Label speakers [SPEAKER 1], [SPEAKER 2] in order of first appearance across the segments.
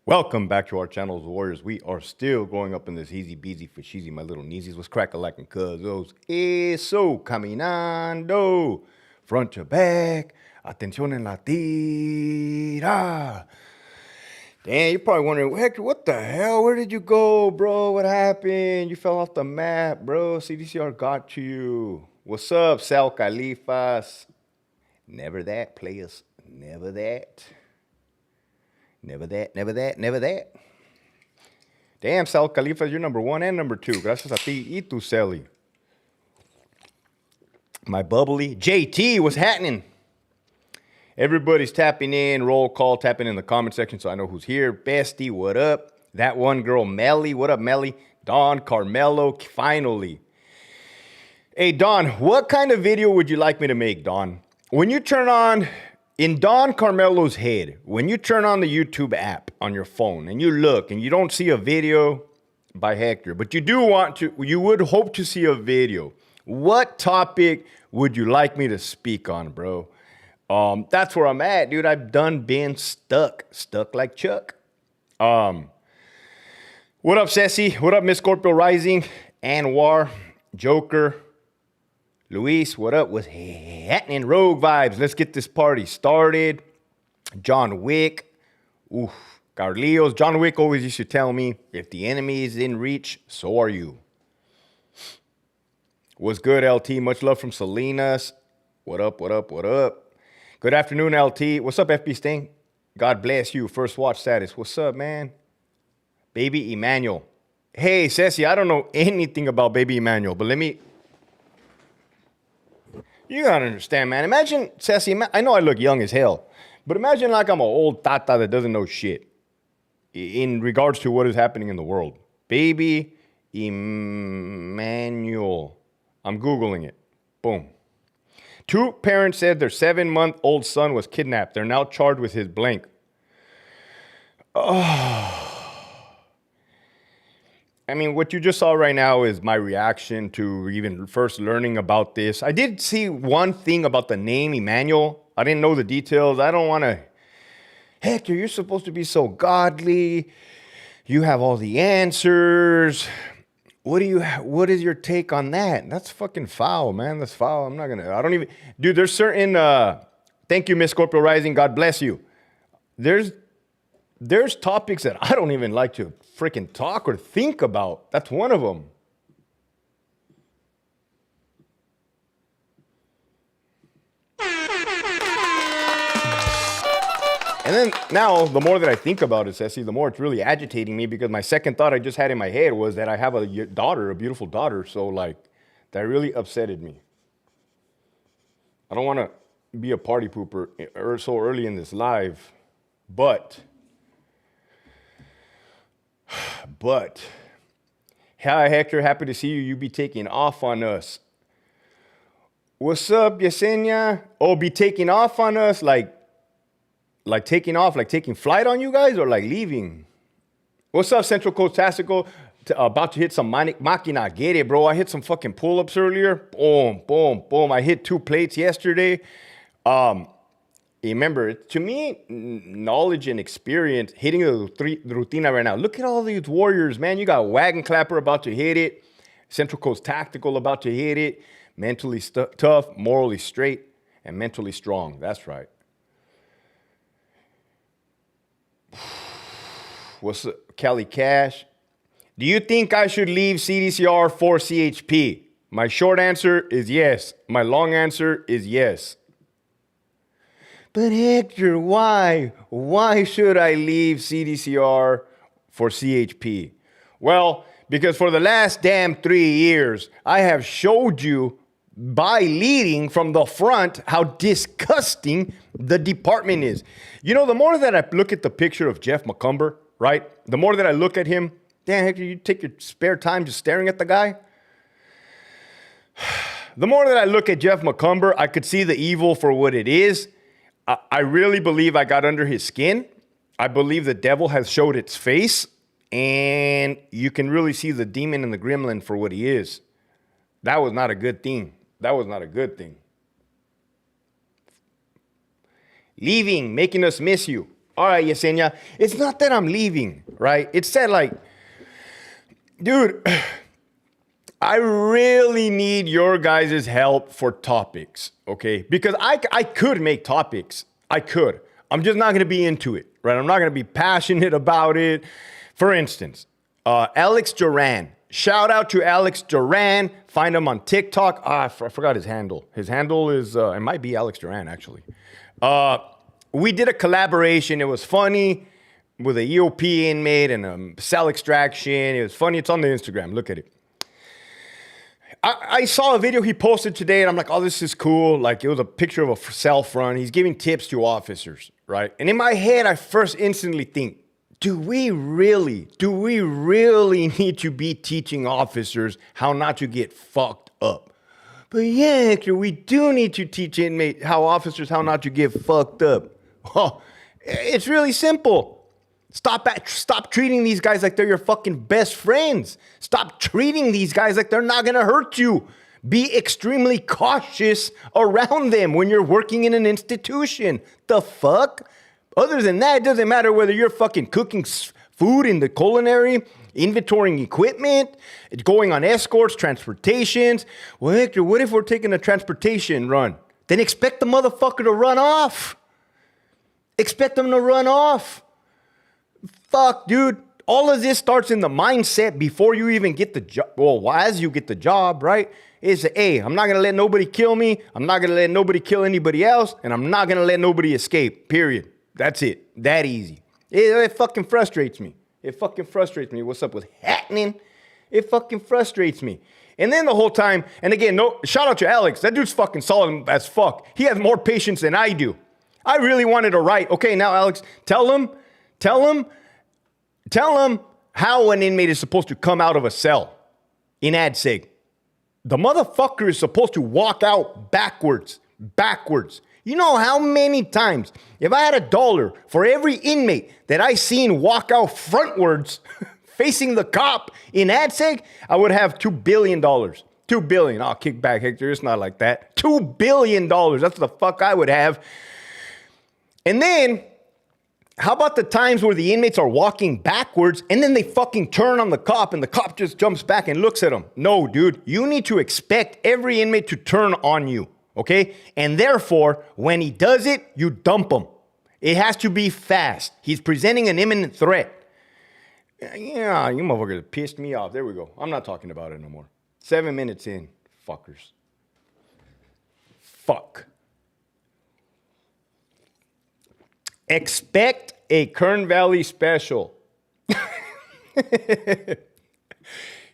[SPEAKER 1] Welcome back to our channel, Warriors. We are still going up in this easy beezy for cheesy, my little kneesies. What's crack-a-lacking cuzos? Eso, caminando, front to back, atención en la tira. Damn, you're probably wondering, Hector, what the hell? Where did you go, bro? What happened? You fell off the map, bro. CDCR got you. What's up, Sal Califas? Never that, players. Never that. Never that, never that, never that. Damn, Sal Califas, you're number 1 and number 2. Gracias a ti y tu Celi. My bubbly. JT, what's happening? Everybody's tapping in. Roll call, tapping in the comment section so I know who's here. Bestie, what up? That one girl, Melly. What up, Melly? Don, Carmelo, finally. Hey, Don, what kind of video would you like me to make, Don? When you turn on... In Don Carmelo's head, when you turn on the YouTube app on your phone and you look and you don't see a video by Hector, but you would hope to see a video. What topic would you like me to speak on, bro? That's where I'm at, dude. I've done been stuck like Chuck. What up, Ceci? What up, Miss Scorpio Rising? Anwar, Joker. Luis, what up? What's happening? Rogue Vibes. Let's get this party started. John Wick. Oof. Carlios. John Wick always used to tell me, if the enemy is in reach, so are you. What's good, LT? Much love from Salinas. What up, what up, what up? Good afternoon, LT. What's up, FB Sting? God bless you. First watch status. What's up, man? Baby Emmanuel. Hey, Ceci, I don't know anything about Baby Emmanuel, but let me... You gotta understand, man. Imagine, Ceci, I know I look young as hell, but imagine like I'm an old tata that doesn't know shit in regards to what is happening in the world. Baby Emmanuel. I'm Googling it. Boom. 2 parents said their 7-month-old son was kidnapped. They're now charged with his blank. Oh. I mean, what you just saw right now is my reaction to even first learning about this. I did see one thing about the name Emmanuel. I didn't know the details. I don't want to... Hector, you're supposed to be so godly. You have all the answers. What is your take on that? That's fucking foul, man. That's foul. I don't even... Dude, there's certain... Thank you, Miss Scorpio Rising. God bless you. There's topics that I don't even like to freaking talk or think about. That's one of them. And then now, the more that I think about it, Ceci, the more it's really agitating me because my second thought I just had in my head was that I have a daughter, a beautiful daughter. So, like, that really upsetted me. I don't want to be a party pooper so early in this live, but, hi, Hector, happy to see you. You be taking off on us. What's up, Yesenia? Oh, be taking off on us? Like taking off, like taking flight on you guys or like leaving? What's up, Central Coast Tactical? About to hit some Machina. Get it, bro. I hit some fucking pull-ups earlier. Boom, boom, boom. I hit 2 plates yesterday. Remember, to me, knowledge and experience, hitting the rutina right now. Look at all these warriors, man. You got Wagon Clapper about to hit it. Central Coast Tactical about to hit it. Mentally tough, morally straight, and mentally strong. That's right. What's up, Kelly Cash? Do you think I should leave CDCR for CHP? My short answer is yes. My long answer is yes. But Hector, why? Why should I leave CDCR for CHP? Well, because for the last damn 3 years, I have showed you by leading from the front how disgusting the department is. You know, the more that I look at the picture of Jeff McCumber, right? The more that I look at him, damn, Hector, you take your spare time just staring at the guy? The more that I look at Jeff McCumber, I could see the evil for what it is. I really believe I got under his skin. I believe the devil has showed its face, and you can really see the demon and the gremlin for what he is. That was not a good thing. That was not a good thing. Leaving, making us miss you. All right, Yesenia. It's not that I'm leaving, right? It's that, like, dude, I really need your guys' help for topics, okay? Because I could make topics. I could. I'm just not going to be into it, right? I'm not going to be passionate about it. For instance, Alex Duran. Shout out to Alex Duran. Find him on TikTok. I forgot his handle. His handle is, it might be Alex Duran, actually. We did a collaboration. It was funny with a EOP inmate and a cell extraction. It was funny. It's on the Instagram. Look at it. I saw a video he posted today, and I'm like, oh, this is cool. Like, it was a picture of a cell front. He's giving tips to officers, right? And in my head, I first instantly think, do we really need to be teaching officers how not to get fucked up? But yeah, Hector, we do need to teach officers how not to get fucked up. Oh, it's really simple. Stop treating these guys like they're your fucking best friends. Stop treating these guys like they're not gonna hurt you. Be extremely cautious around them when you're working in an institution. The fuck? Other than that, it doesn't matter whether you're fucking cooking food in the culinary, inventorying equipment, going on escorts, transportations. Well, Hector, what if we're taking a transportation run? Then expect the motherfucker to run off. Expect them to run off. Fuck, dude. All of this starts in the mindset before you even get the job. Well, as you get the job, right? It's, hey, I'm not going to let nobody kill me. I'm not going to let nobody kill anybody else. And I'm not going to let nobody escape, period. That's it. That easy. It fucking frustrates me. It fucking frustrates me. What's up with happening? It fucking frustrates me. And then the whole time, and again, no, shout out to Alex. That dude's fucking solid as fuck. He has more patience than I do. I really wanted to write. Okay, now Alex, tell him how an inmate is supposed to come out of a cell in ADSEG. The motherfucker is supposed to walk out backwards. You know how many times, if I had $1 for every inmate that I seen walk out frontwards facing the cop in ADSEG, I would have $2 billion. $2 billion. I'll kick back, Hector. It's not like that. $2 billion. That's what the fuck I would have. And then, how about the times where the inmates are walking backwards and then they fucking turn on the cop and the cop just jumps back and looks at them? No, dude. You need to expect every inmate to turn on you. Okay? And therefore, when he does it, you dump him. It has to be fast. He's presenting an imminent threat. Yeah, you motherfuckers pissed me off. There we go. I'm not talking about it no more. 7 minutes in. Fuckers. Fuck. Expect a Kern Valley special.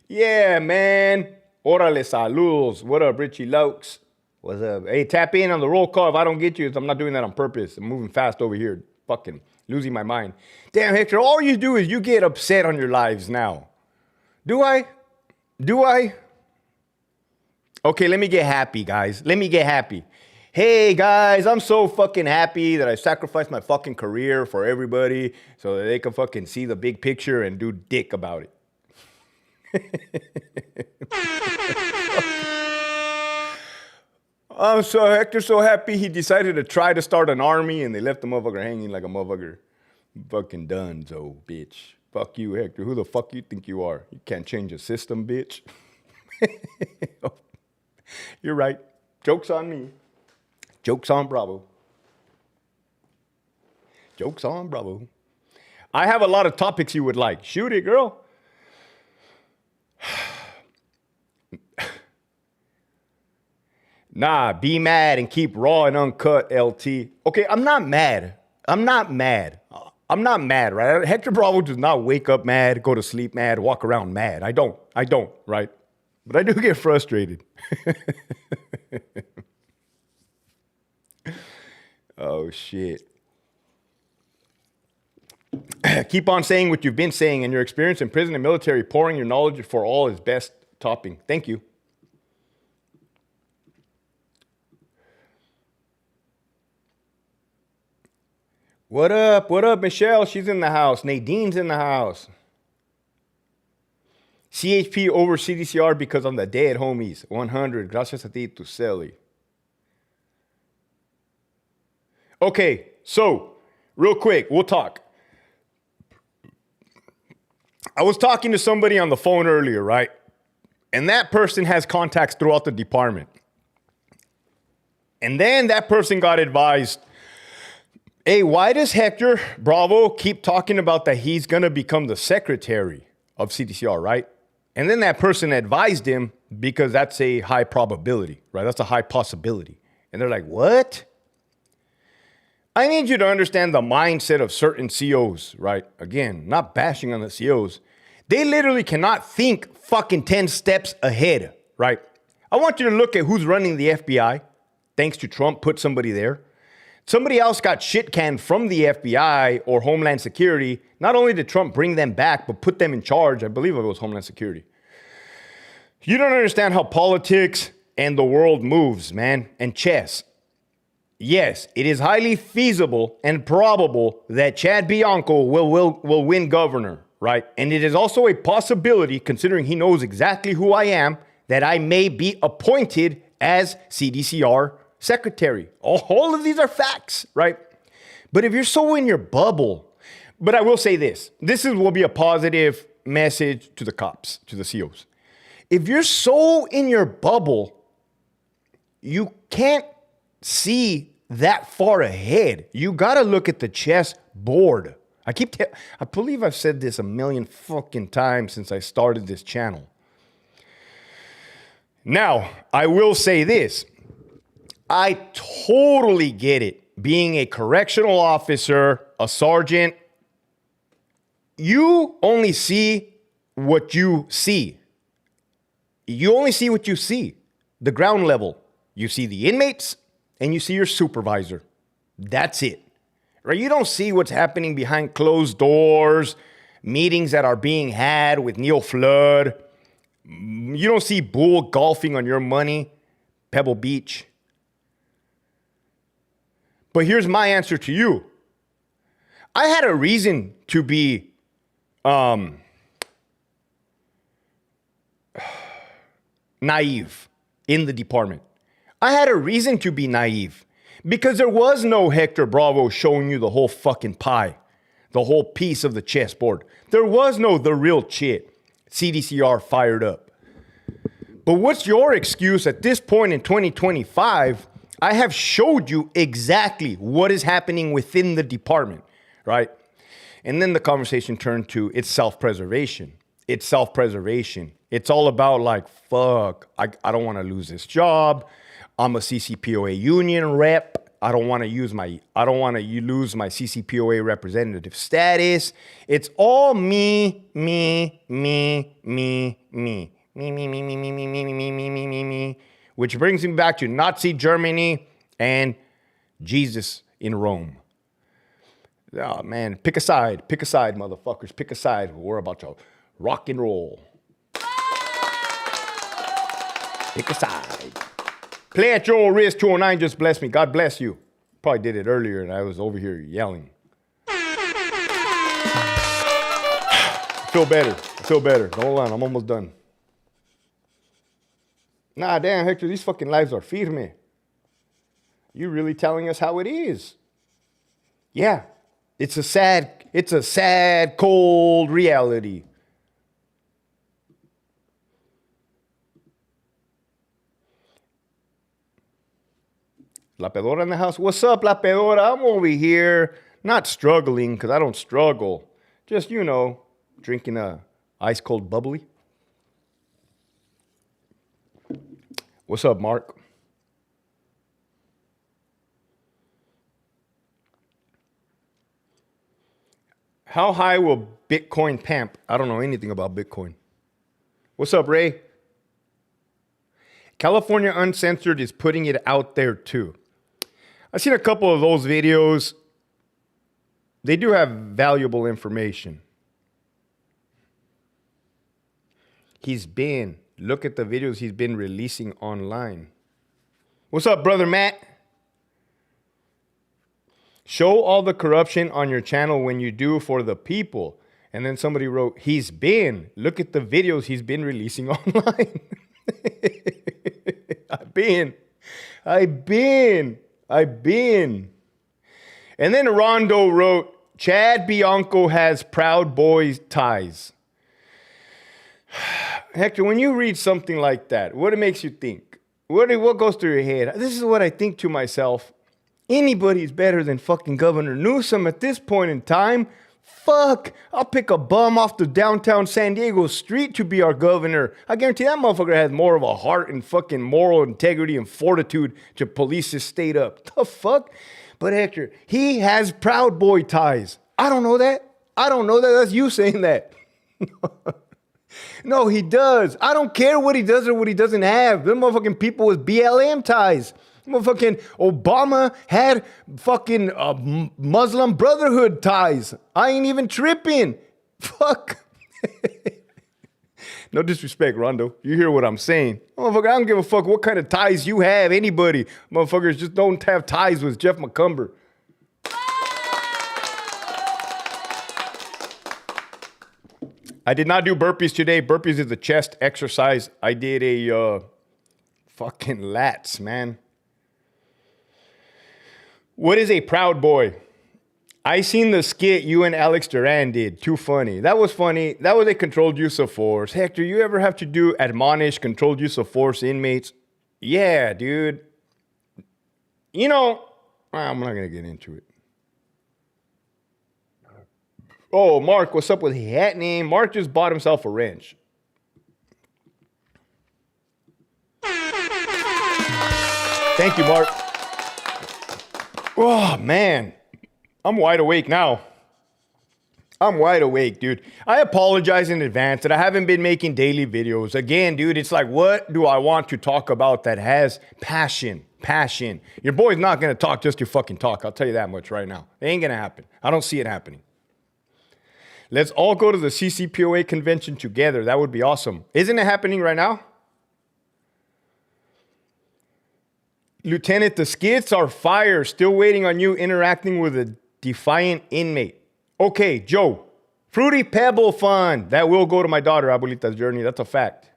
[SPEAKER 1] Yeah, man. Orale saludos. What up, Richie Lokes? What's up? Hey, tap in on the roll call. If I don't get you, I'm not doing that on purpose. I'm moving fast over here. Fucking losing my mind. Damn, Hector, all you do is you get upset on your lives now. Do I? Okay, let me get happy, guys. Let me get happy. Hey, guys, I'm so fucking happy that I sacrificed my fucking career for everybody so that they can fucking see the big picture and do dick about it. Hector's so happy he decided to try to start an army and they left the motherfucker hanging like a motherfucker. Fucking done, so bitch. Fuck you, Hector. Who the fuck you think you are? You can't change a system, bitch. You're right. Joke's on me. Joke's on Bravo. Joke's on Bravo. I have a lot of topics you would like. Shoot it, girl. Nah, be mad and keep raw and uncut, LT. Okay, I'm not mad. I'm not mad, right? Hector Bravo does not wake up mad, go to sleep mad, walk around mad. I don't, right? But I do get frustrated. Oh, shit. Keep on saying what you've been saying and your experience in prison and military, pouring your knowledge for all is best topping. Thank you. What up? What up, Michelle? She's in the house. Nadine's in the house. CHP over CDCR because I'm the dead homies. 100. Gracias a ti, Tuceli. Okay, so Real quick, we'll talk. I was talking to somebody on the phone earlier, right? And that person has contacts throughout the department. And then that person got advised, hey, why does Hector Bravo keep talking about that he's going to become the secretary of CDCR, right? And then that person advised him because that's a high probability, right? That's a high possibility. And they're like, what? I need you to understand the mindset of certain COs, right? Again, not bashing on the COs. They literally cannot think fucking 10 steps ahead, right? I want you to look at who's running the FBI. Thanks to Trump, put somebody there. Somebody else got shit canned from the FBI or Homeland Security. Not only did Trump bring them back, but put them in charge. I believe it was Homeland Security. You don't understand how politics and the world moves, man, and chess. Yes, it is highly feasible and probable that Chad Bianco will win governor, right? And it is also a possibility, considering he knows exactly who I am, that I may be appointed as CDCR secretary. All of these are facts, right? But if you're so in your bubble, but I will say this will be a positive message to the cops, to the COs. If you're so in your bubble, you can't see that far ahead. You got to look at the chess board. I believe I've said this a million fucking times since I started this channel. Now, I will say this. I totally get it. Being a correctional officer, a sergeant, you only see what you see. You only see what you see. The ground level. You see the inmates and you see your supervisor. That's it. Right? You don't see what's happening behind closed doors, meetings that are being had with Neil Flood. You don't see Bull golfing on your money, Pebble Beach. But here's my answer to you. I had a reason to be naive in the department. I had a reason to be naive because there was no Hector Bravo showing you the whole fucking pie, the whole piece of the chessboard. There was no the real shit. CDCR fired up. But what's your excuse at this point in 2025? I have showed you exactly what is happening within the department, right? And then the conversation turned to it's self-preservation. It's self-preservation. It's all about like, fuck, I don't want to lose this job. I'm a CCPOA union rep. I don't want to lose my CCPOA representative status. It's all me. Which brings me back to Nazi Germany and Jesus in Rome. Oh, man, pick a side, motherfuckers. Pick a side. We're about to rock and roll. Pick a side. Play at your own risk. 209 just bless me. God bless you. Probably did it earlier and I was over here yelling. Feel better. Hold on, I'm almost done. Nah, damn, Hector, these fucking lives are firme. You really telling us how it is. Yeah, it's a sad, cold reality. La Pedora in the house. What's up, La Pedora? I'm over here, not struggling, because I don't struggle. Just, drinking a ice cold bubbly. What's up, Mark? How high will Bitcoin pump? I don't know anything about Bitcoin. What's up, Ray? California Uncensored is putting it out there too. I've seen a couple of those videos. They do have valuable information. Look at the videos he's been releasing online. What's up, brother Matt? Show all the corruption on your channel when you do for the people. And then somebody wrote, look at the videos he's been releasing online. I've been. And then Rondo wrote, Chad Bianco has Proud Boys ties. Hector, when you read something like that, what it makes you think? What goes through your head? This is what I think to myself. Anybody's better than fucking Governor Newsom at this point in time. Fuck, I'll pick a bum off the downtown San Diego street to be our governor. I guarantee that motherfucker has more of a heart and fucking moral integrity and fortitude to police his state up. The fuck? But Hector, he has Proud Boy ties. I don't know that. That's you saying that. No, he does. I don't care what he does or what he doesn't have. Them motherfucking people with BLM ties. Motherfucking Obama had fucking Muslim Brotherhood ties. I ain't even tripping. Fuck. No disrespect, Rondo. You hear what I'm saying. Motherfucker, I don't give a fuck what kind of ties you have. Anybody. Motherfuckers just don't have ties with Jeff McCumber. I did not do burpees today. Burpees is a chest exercise. I did a fucking lats, man. What is a Proud Boy? I seen the skit you and Alex Duran did. Too funny. That was funny. That was a controlled use of force. Hector, you ever have to do admonish controlled use of force inmates? Yeah, dude. You know, I'm not going to get into it. Oh, Mark, what's up with hat name? Mark just bought himself a wrench. Thank you, Mark. Oh, man. I'm wide awake now. I'm wide awake, dude. I apologize in advance that I haven't been making daily videos. Again, dude, it's like, what do I want to talk about that has passion? Passion. Your boy's not going to talk just to fucking talk. I'll tell you that much right now. It ain't going to happen. I don't see it happening. Let's all go to the CCPOA convention together. That would be awesome. Isn't it happening right now? Lieutenant, the skits are fire. Still waiting on you interacting with a defiant inmate. Okay, Joe. Fruity Pebble Fund. That will go to my daughter, Abuelita's Journey. That's a fact.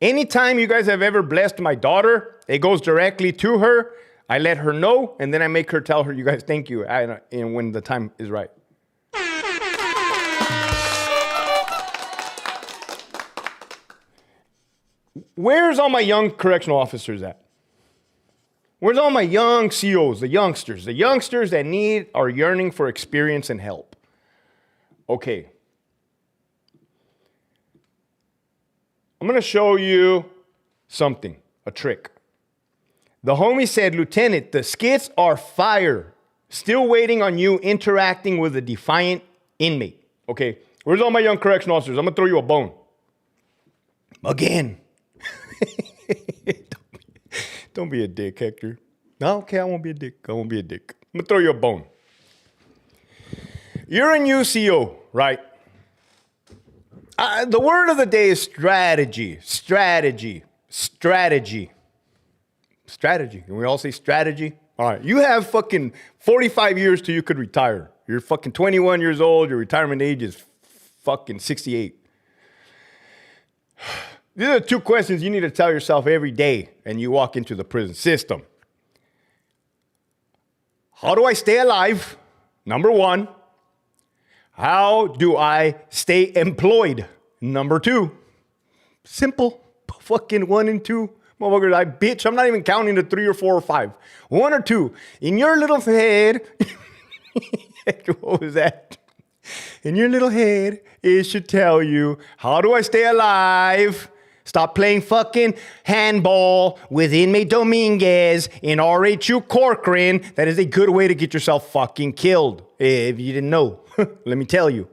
[SPEAKER 1] Anytime you guys have ever blessed my daughter, it goes directly to her. I let her know, and then I make her tell her, you guys, thank you, and when the time is right. Where's all my young correctional officers at? Where's all my young COs, the youngsters that are yearning for experience and help? Okay. I'm going to show you something, a trick. The homie said, Lieutenant, the skits are fire. Still waiting on you interacting with a defiant inmate. Okay. Where's all my young correctional officers? I'm going to throw you a bone. Again. Don't be a dick, Hector. No, okay, I won't be a dick. I'm going to throw you a bone. You're a new CO, right? The word of the day is strategy. Strategy. Can we all say strategy? All right. You have fucking 45 years till you could retire. You're fucking 21 years old. Your retirement age is fucking 68. These are the two questions you need to tell yourself every day and you walk into the prison system. How do I stay alive? Number one. How do I stay employed? Number two. Simple. Fucking 1 and 2. Motherfucker, bitch, I'm not even counting the 3 or 4 or 5. 1 or 2. In your little head. What was that? In your little head, it should tell you, how do I stay alive? Stop playing fucking handball with inmate Dominguez in RHU Corcoran. That is a good way to get yourself fucking killed. If you didn't know, let me tell you.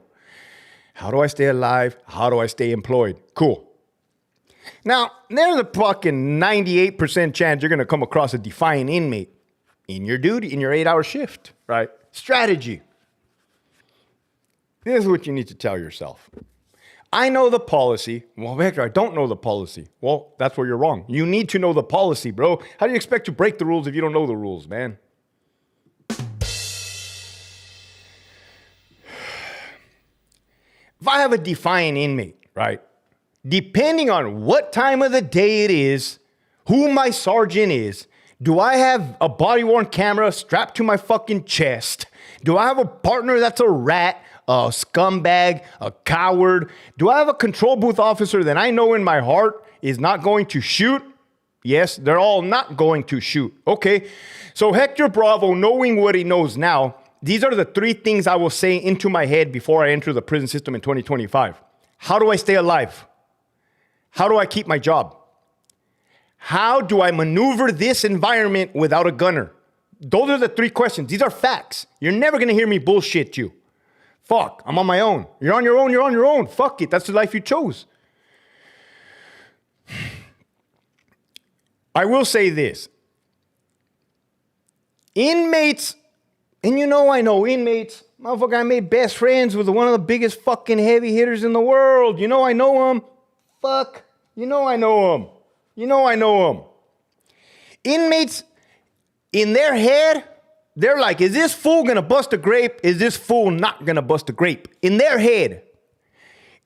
[SPEAKER 1] How do I stay alive? How do I stay employed? Cool. Now, there's a fucking 98% chance you're going to come across a defiant inmate in your duty, in your 8-hour shift, right? Strategy. This is what you need to tell yourself. I know the policy. Well, Hector, I don't know the policy. Well, that's where you're wrong. You need to know the policy, bro. How do you expect to break the rules if you don't know the rules, man? If I have a defiant inmate, right? Depending on what time of the day it is, who my sergeant is, Do I have a body-worn camera strapped to my fucking chest? Do I have a partner that's a rat, a scumbag, a coward? Do I have a control booth officer that I know in my heart is not going to shoot? Yes, they're all not going to shoot. Okay, so Hector Bravo, knowing what he knows now, these are the three things I will say into my head before I enter the prison system in 2025. How do I stay alive? How do I keep my job? How do I maneuver this environment without a gunner? Those are the three questions. These are facts. You're never going to hear me bullshit you. Fuck, I'm on my own. You're on your own, you're on your own. Fuck it, that's the life you chose. I will say this. Inmates, and you know I know inmates. Motherfucker, I made best friends with one of the biggest fucking heavy hitters in the world. You know I know him. Fuck. You know I know him. You know I know him. Inmates, in their head, they're like, is this fool gonna bust a grape? Is this fool not gonna bust a grape? In their head,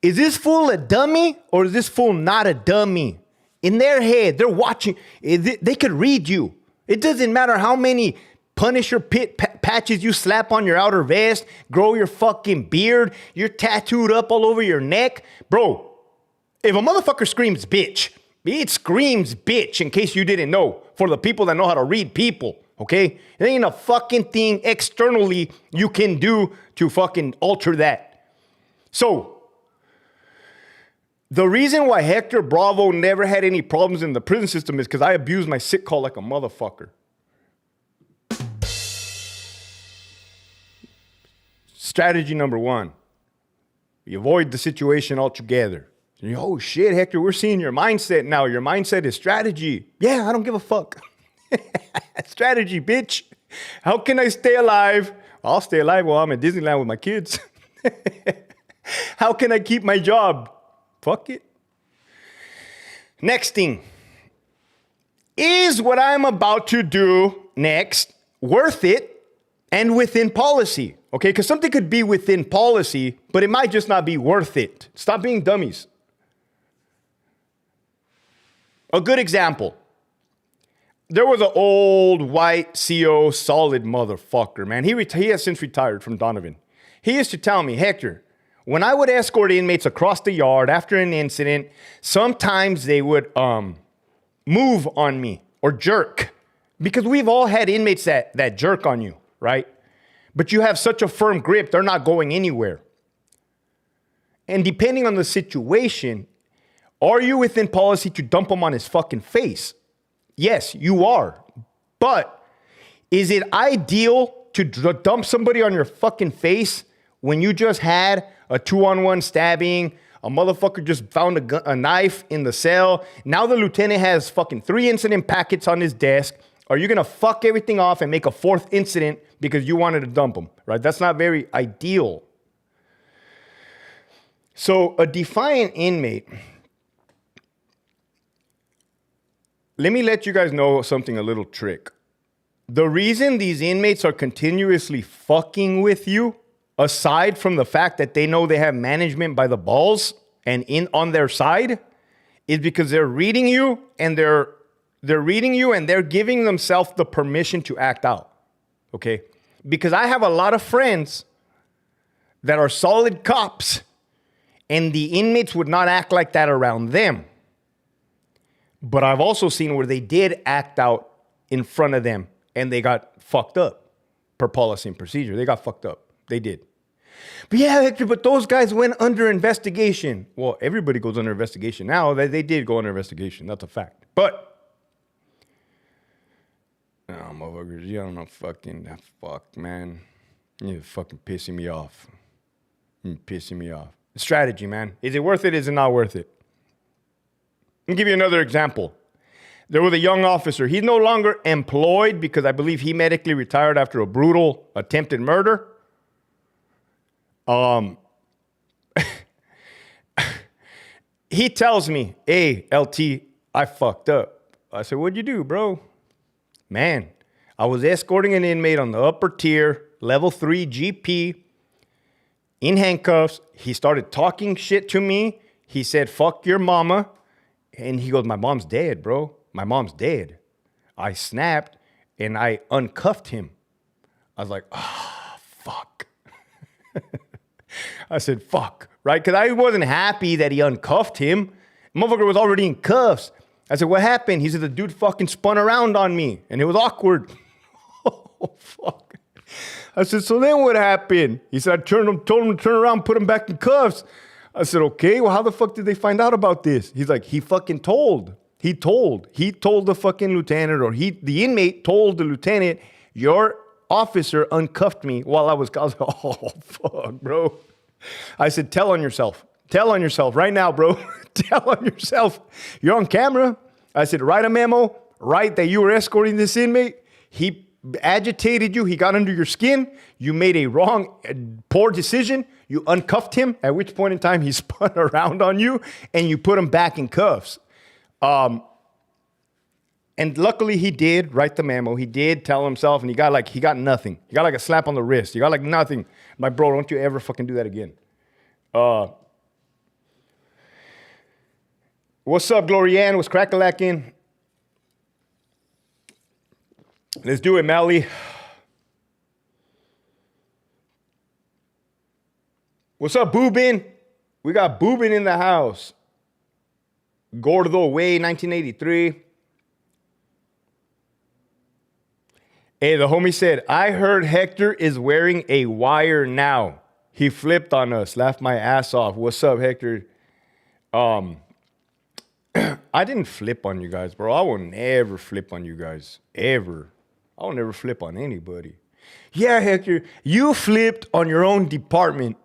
[SPEAKER 1] is this fool a dummy or is this fool not a dummy? In their head, they're watching. They could read you. It doesn't matter how many Punisher pit patches you slap on your outer vest, grow your fucking beard, you're tattooed up all over your neck. Bro, if a motherfucker screams bitch, it screams bitch, in case you didn't know, for the people that know how to read people, okay? There ain't a fucking thing externally you can do to fucking alter that. So, the reason why Hector Bravo never had any problems in the prison system is because I abused my sick call like a motherfucker. Strategy number one, you avoid the situation altogether. Oh shit, Hector, we're seeing your mindset now. Your mindset is strategy. Yeah, I don't give a fuck. Strategy, bitch. How can I stay alive? I'll stay alive while I'm at Disneyland with my kids. How can I keep my job? Fuck it. Next thing. Is what I'm about to do next worth it and within policy? Okay, because something could be within policy, but it might just not be worth it. Stop being dummies. A good example. There was an old white CO solid motherfucker, man. He has since retired from Donovan. He used to tell me, Hector, when I would escort inmates across the yard after an incident, sometimes they would move on me or jerk. Because we've all had inmates that jerk on you, right? But you have such a firm grip, they're not going anywhere. And depending on the situation, are you within policy to dump him on his fucking face? Yes, you are. But is it ideal to dump somebody on your fucking face when you just had a 2-on-1 stabbing, a motherfucker just found a knife in the cell, now the lieutenant has fucking 3 incident packets on his desk? Are you gonna fuck everything off and make a 4th incident because you wanted to dump him, right? That's not very ideal. So a defiant inmate, let me let you guys know something, a little trick. The reason these inmates are continuously fucking with you, aside from the fact that they know they have management by the balls and on their side, is because they're reading you and they're giving themselves the permission to act out. Okay? Because I have a lot of friends that are solid cops and the inmates would not act like that around them. But I've also seen where they did act out in front of them and they got fucked up per policy and procedure. They got fucked up. They did. But yeah, Hector, but those guys went under investigation. Well, everybody goes under investigation now. They did go under investigation. That's a fact. But, oh, motherfuckers, you don't know fuck, man. You're fucking pissing me off. You're pissing me off. Strategy, man. Is it worth it? Is it not worth it? I'll give you another example. There was a young officer. He's no longer employed because I believe he medically retired after a brutal attempted murder. He tells me, hey, LT, I fucked up. I said, what'd you do, bro? Man, I was escorting an inmate on the upper tier, level 3 GP, in handcuffs. He started talking shit to me. He said, fuck your mama. And he goes, my mom's dead, bro. My mom's dead. I snapped and I uncuffed him. I was like, fuck. I said, fuck, right? Because I wasn't happy that he uncuffed him. Motherfucker was already in cuffs. I said, what happened? He said, the dude fucking spun around on me and it was awkward. Oh, fuck. I said, so then what happened? He said, I told him to turn around, put him back in cuffs. I said, okay, well, how the fuck did they find out about this? He's like, he fucking told. He told the fucking lieutenant, or the inmate told the lieutenant, your officer uncuffed me while I was like, oh, fuck, bro. I said, tell on yourself. Tell on yourself right now, bro. Tell on yourself. You're on camera. I said, write a memo. Write that you were escorting this inmate. He agitated you. He got under your skin. You made a poor decision. You uncuffed him, at which point in time he spun around on you and you put him back in cuffs. And luckily he did write the memo. He did tell himself, and he got nothing. He got like a slap on the wrist. He got like nothing. I'm like, bro, don't you ever fucking do that again. What's up, Glorianne? What's crack-a-lacking? Let's do it, Mally. What's up, Boobin? We got Boobin in the house. Gordo Way, 1983. Hey, the homie said, I heard Hector is wearing a wire now. He flipped on us, laughed my ass off. What's up, Hector? I didn't flip on you guys, bro. I will never flip on you guys, ever. I will never flip on anybody. Yeah, Hector, you flipped on your own department.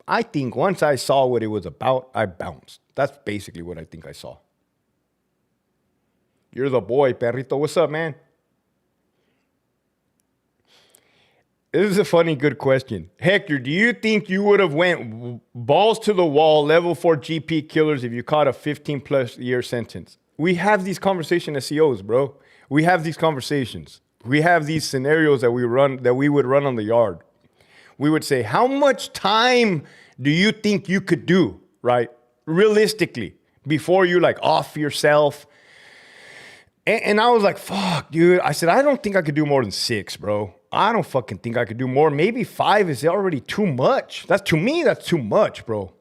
[SPEAKER 1] I think once I saw what it was about, I bounced. That's basically what I think I saw. You're the boy, Perrito. What's up, man? This is a funny, good question. Hector, do you think you would have went balls to the wall, level 4 GP killers if you caught a 15-plus year sentence? We have these conversations as COs, bro. We have these conversations. We have these scenarios that we would run on the yard. We would say, how much time do you think you could do, right? Realistically, before you like off yourself. And I was like, fuck, dude. I said, I don't think I could do more than 6, bro. I don't fucking think I could do more. Maybe 5 is already too much. To me, that's too much, bro.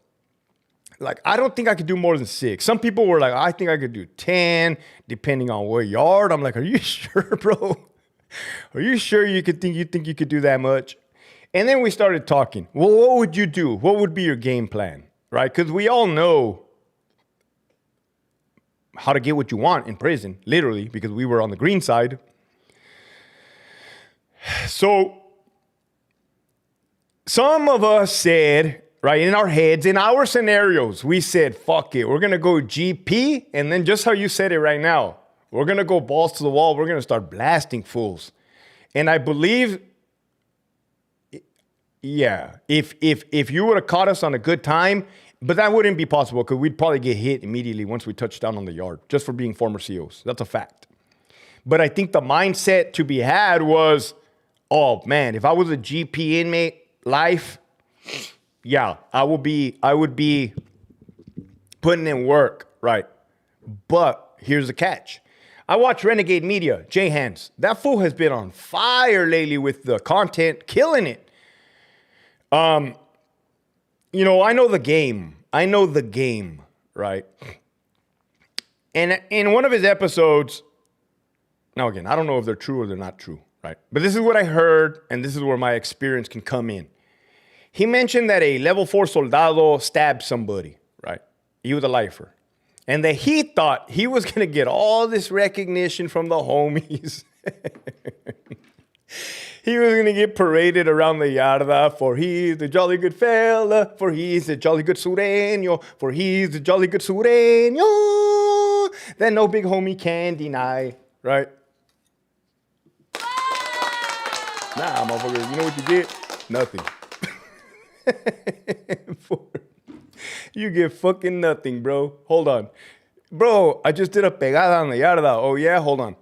[SPEAKER 1] Like, I don't think I could do more than 6. Some people were like, I think I could do 10, depending on what yard. I'm like, are you sure, bro? Are you sure you think you could do that much? And then we started talking. Well, what would you do? What would be your game plan, right? Because we all know how to get what you want in prison, literally, because we were on the green side. So some of us said, right, in our heads, in our scenarios, we said, fuck it. We're going to go GP. And then just how you said it right now, we're going to go balls to the wall. We're going to start blasting fools. And I believe, yeah, if you would have caught us on a good time, but that wouldn't be possible because we'd probably get hit immediately once we touched down on the yard, just for being former COs. That's a fact. But I think the mindset to be had was, oh man, if I was a GP inmate life, yeah, I would be putting in work, right? But here's the catch. I watch Renegade Media, Jay Hans. That fool has been on fire lately with the content, killing it. You know, I know the game. Right? And in one of his episodes, now again, I don't know if they're true or they're not true, right? But this is what I heard, and this is where my experience can come in. He mentioned that a level 4 soldado stabbed somebody, right? He was a lifer. And that he thought he was going to get all this recognition from the homies. He was going to get paraded around the yarda for he's the jolly good fella, for he's the jolly good sureño, for he's the jolly good sureño that no big homie can deny, right? Nah, motherfucker, you know what you get? Nothing. You get fucking nothing, bro. Hold on. Bro, I just did a pegada on the yarda. Oh, yeah? Hold on.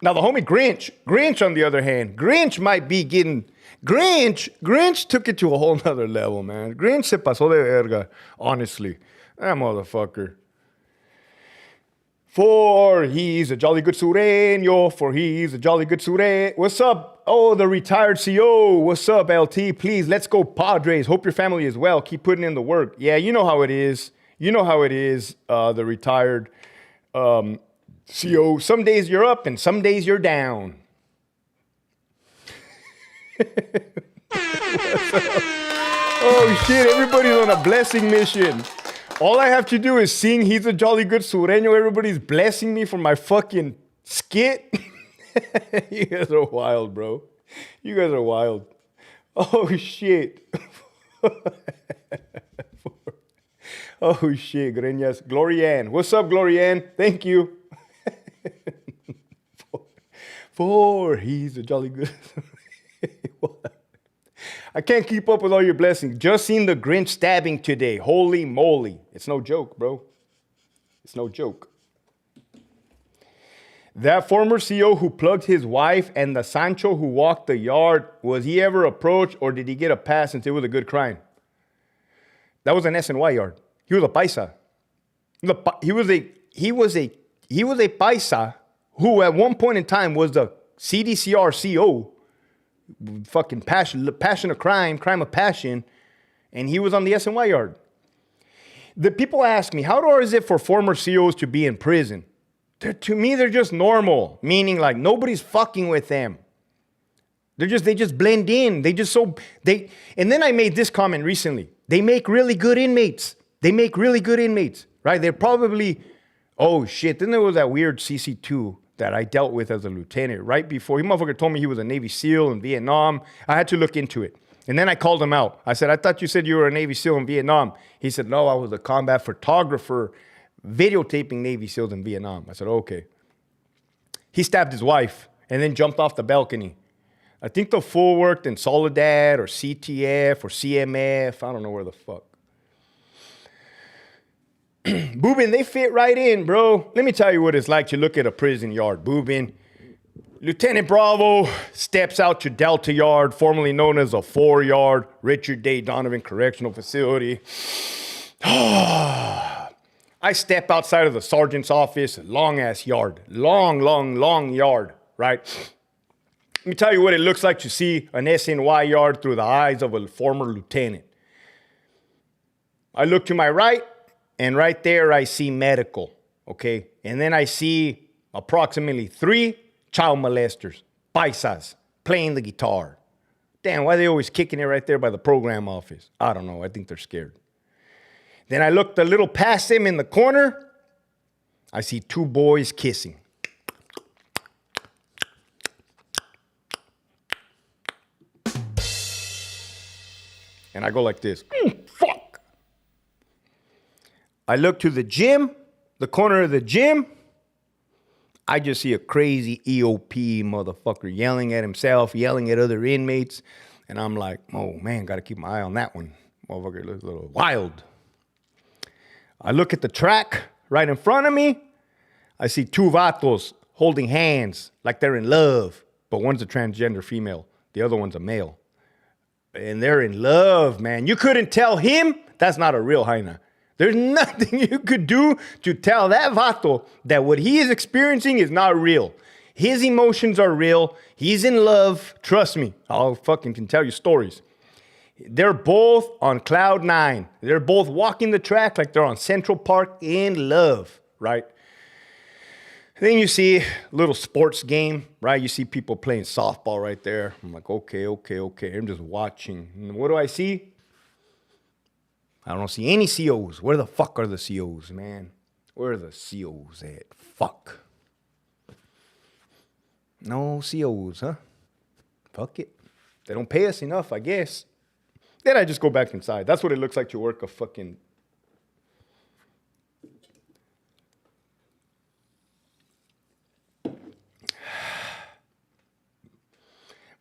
[SPEAKER 1] Now, the homie Grinch, on the other hand, Grinch might be getting... Grinch took it to a whole nother level, man. Grinch se pasó de verga, honestly. That motherfucker. For he's a jolly good sureño. For he's a jolly good sureño. What's up? Oh, the retired CO. What's up, LT? Please, let's go Padres. Hope your family is well. Keep putting in the work. Yeah, you know how it is. You know how it is, the retired CO. Some days you're up and some days you're down. Oh, shit. Everybody's on a blessing mission. All I have to do is sing He's a Jolly Good Sureño. Everybody's blessing me for my fucking skit. You guys are wild, bro. You guys are wild. Oh, shit. Oh, shit, Greñas. Glorianne. What's up, Glorianne? Thank you. For He's a Jolly Good I can't keep up with all your blessings. Just seen the Grinch stabbing today. Holy moly. It's no joke, bro. It's no joke. That former CEO who plugged his wife and the Sancho who walked the yard, was he ever approached or did he get a pass since it was a good crime? That was an SNY yard. He was a paisa. He was a paisa who at one point in time was the CDCR CO. Fucking passion of crime of passion, and he was on the SNY yard. The people ask me, how hard is it for former CEOs to be in prison? To me, they're just normal, meaning like nobody's fucking with them. They just blend in. And then I made this comment recently. They make really good inmates. Right? They're probably, oh shit. Then there was that weird CC2 that I dealt with as a lieutenant right before. He motherfucker told me he was a Navy SEAL in Vietnam. I had to look into it. And then I called him out. I said, I thought you said you were a Navy SEAL in Vietnam. He said, no, I was a combat photographer videotaping Navy SEALs in Vietnam. I said, okay. He stabbed his wife and then jumped off the balcony. I think the fool worked in Soledad or CTF or CMF. I don't know where the fuck. Boobin, they fit right in, bro. Let me tell you what it's like to look at a prison yard. Boobin, Lieutenant Bravo steps out to Delta Yard, formerly known as a 4-yard, Richard Day Donovan Correctional Facility. I step outside of the sergeant's office, long-ass yard. Long yard, right? Let me tell you what it looks like to see an SNY yard through the eyes of a former lieutenant. I look to my right, and right there, I see medical, okay? And then I see approximately 3 child molesters, paisas, playing the guitar. Damn, why are they always kicking it right there by the program office? I don't know. I think they're scared. Then I looked a little past them in the corner. I see 2 boys kissing. And I go like this. Fuck. I look to the gym, the corner of the gym. I just see a crazy EOP motherfucker yelling at himself, yelling at other inmates. And I'm like, oh man, got to keep my eye on that one. Motherfucker looks a little wild. I look at the track right in front of me. I see 2 vatos holding hands like they're in love. But one's a transgender female. The other one's a male. And they're in love, man. You couldn't tell him that's not a real hyena. There's nothing you could do to tell that vato that what he is experiencing is not real. His emotions are real. He's in love. Trust me. I'll fucking can tell you stories. They're both on cloud 9. They're both walking the track like they're on Central Park in love, right? Then you see a little sports game, right? You see people playing softball right there. I'm like, okay. I'm just watching. And what do I see? I don't see any COs. Where the fuck are the COs, man? Where are the COs at? Fuck. No COs, huh? Fuck it. They don't pay us enough, I guess. Then I just go back inside. That's what it looks like to work a fucking...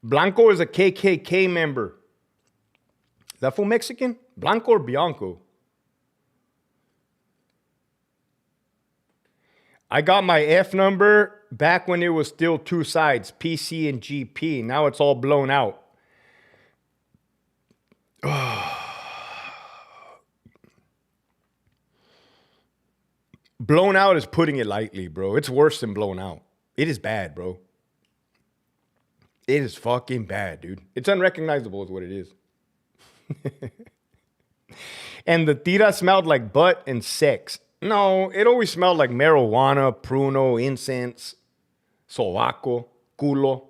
[SPEAKER 1] Blanco is a KKK member. Is that full Mexican? Blanco or Bianco? I got my F number back when it was still 2 sides, PC and GP. Now it's all blown out. Blown out is putting it lightly, bro. It's worse than blown out. It is bad, bro. It is fucking bad, dude. It's unrecognizable is what it is. And the tira smelled like butt and sex. No, it always smelled like marijuana, pruno, incense, sobaco, culo.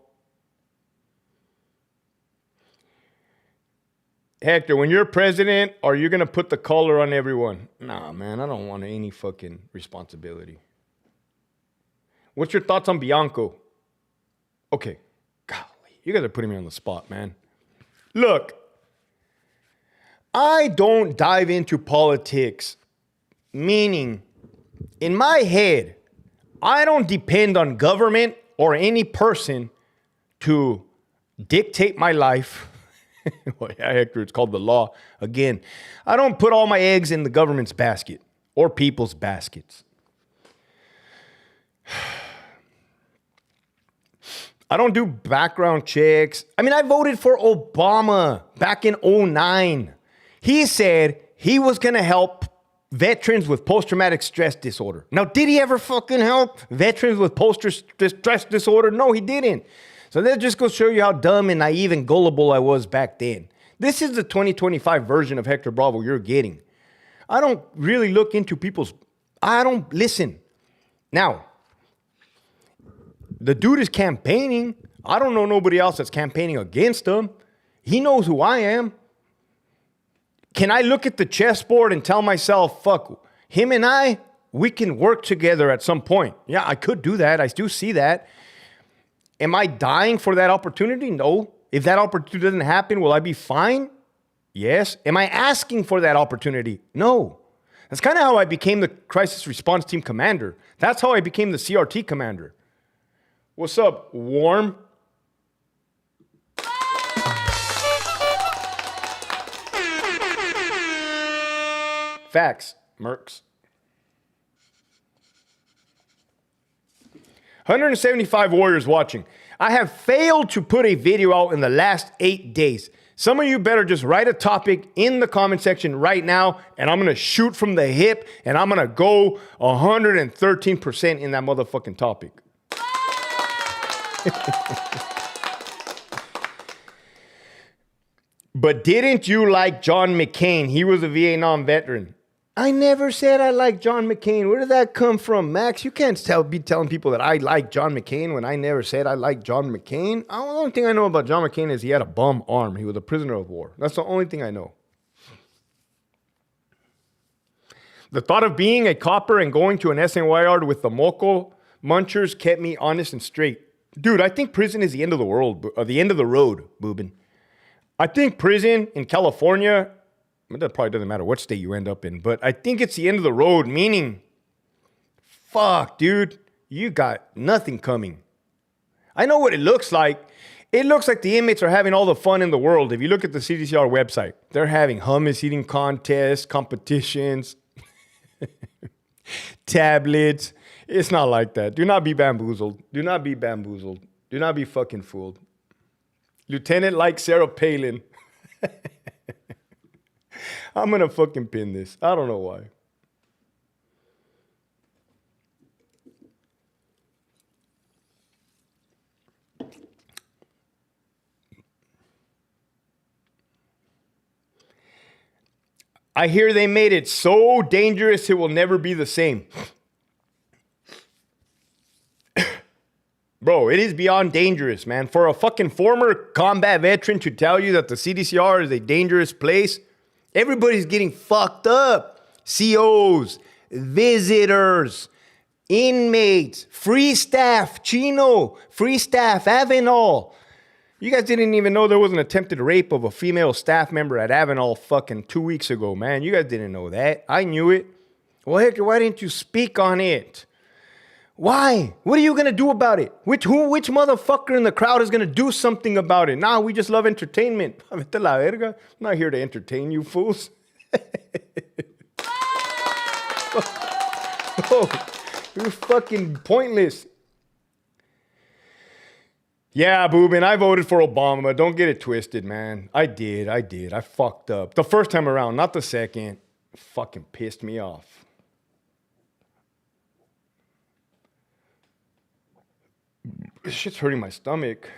[SPEAKER 1] Hector, when you're president, are you going to put the collar on everyone? Nah, man, I don't want any fucking responsibility. What's your thoughts on Bianco? Okay. Golly, you guys are putting me on the spot, man. Look, I don't dive into politics, meaning in my head, I don't depend on government or any person to dictate my life. Well, yeah, Hector, it's called the law. Again, I don't put all my eggs in the government's basket or people's baskets. I don't do background checks. I mean, I voted for Obama back in 2009. He said he was going to help veterans with post-traumatic stress disorder. Now, did he ever fucking help veterans with post-stress disorder? No, he didn't. So that just goes to show you how dumb and naive and gullible I was back then. This is the 2025 version of Hector Bravo you're getting. I don't really look into I don't listen. Now, the dude is campaigning. I don't know nobody else that's campaigning against him. He knows who I am. Can I look at the chessboard and tell myself, fuck, him and we can work together at some point? Yeah, I could do that. I do see that. Am I dying for that opportunity? No. If that opportunity doesn't happen, will I be fine? Yes. Am I asking for that opportunity? No. That's kind of how I became the crisis response team commander. That's how I became the CRT commander. What's up, Warm? Facts, Mercs. 175 warriors watching. I have failed to put a video out in the last 8 days. Some of you better just write a topic in the comment section right now, and I'm going to shoot from the hip, and I'm going to go 113% in that motherfucking topic. But didn't you like John McCain? He was a Vietnam veteran. I never said I like John McCain. Where did that come from, Max? You can't be telling people that I like John McCain when I never said I like John McCain. The only thing I know about John McCain is he had a bum arm. He was a prisoner of war. That's the only thing I know. The thought of being a copper and going to an SNY yard with the moco munchers kept me honest and straight. Dude, I think prison is the end of the world, or the end of the road, Boobin. I think prison in California, that probably doesn't matter what state you end up in, but I think it's the end of the road, meaning, fuck, dude, you got nothing coming. I know what it looks like. It looks like the inmates are having all the fun in the world. If you look at the CDCR website, they're having hummus eating contests, competitions, tablets. It's not like that. Do not be bamboozled. Do not be bamboozled. Do not be fucking fooled. Lieutenant like Sarah Palin. I'm going to fucking pin this. I don't know why. I hear they made it so dangerous it will never be the same. Bro, it is beyond dangerous, man. For a fucking former combat veteran to tell you that the CDCR is a dangerous place, everybody's getting fucked up. COs, visitors, inmates, free staff, Chino, free staff, Avenal. You guys didn't even know there was an attempted rape of a female staff member at Avenal fucking 2 weeks ago, man. You guys didn't know that. I knew it. Well, Hector, why didn't you speak on it? Why? What are you going to do about it? Which motherfucker in the crowd is going to do something about it? Nah, we just love entertainment. Vete la verga. I'm not here to entertain you fools. Oh, you're fucking pointless. Yeah, Boobin, I voted for Obama. Don't get it twisted, man. I did. I fucked up. The first time around, not the second. Fucking pissed me off. This shit's hurting my stomach.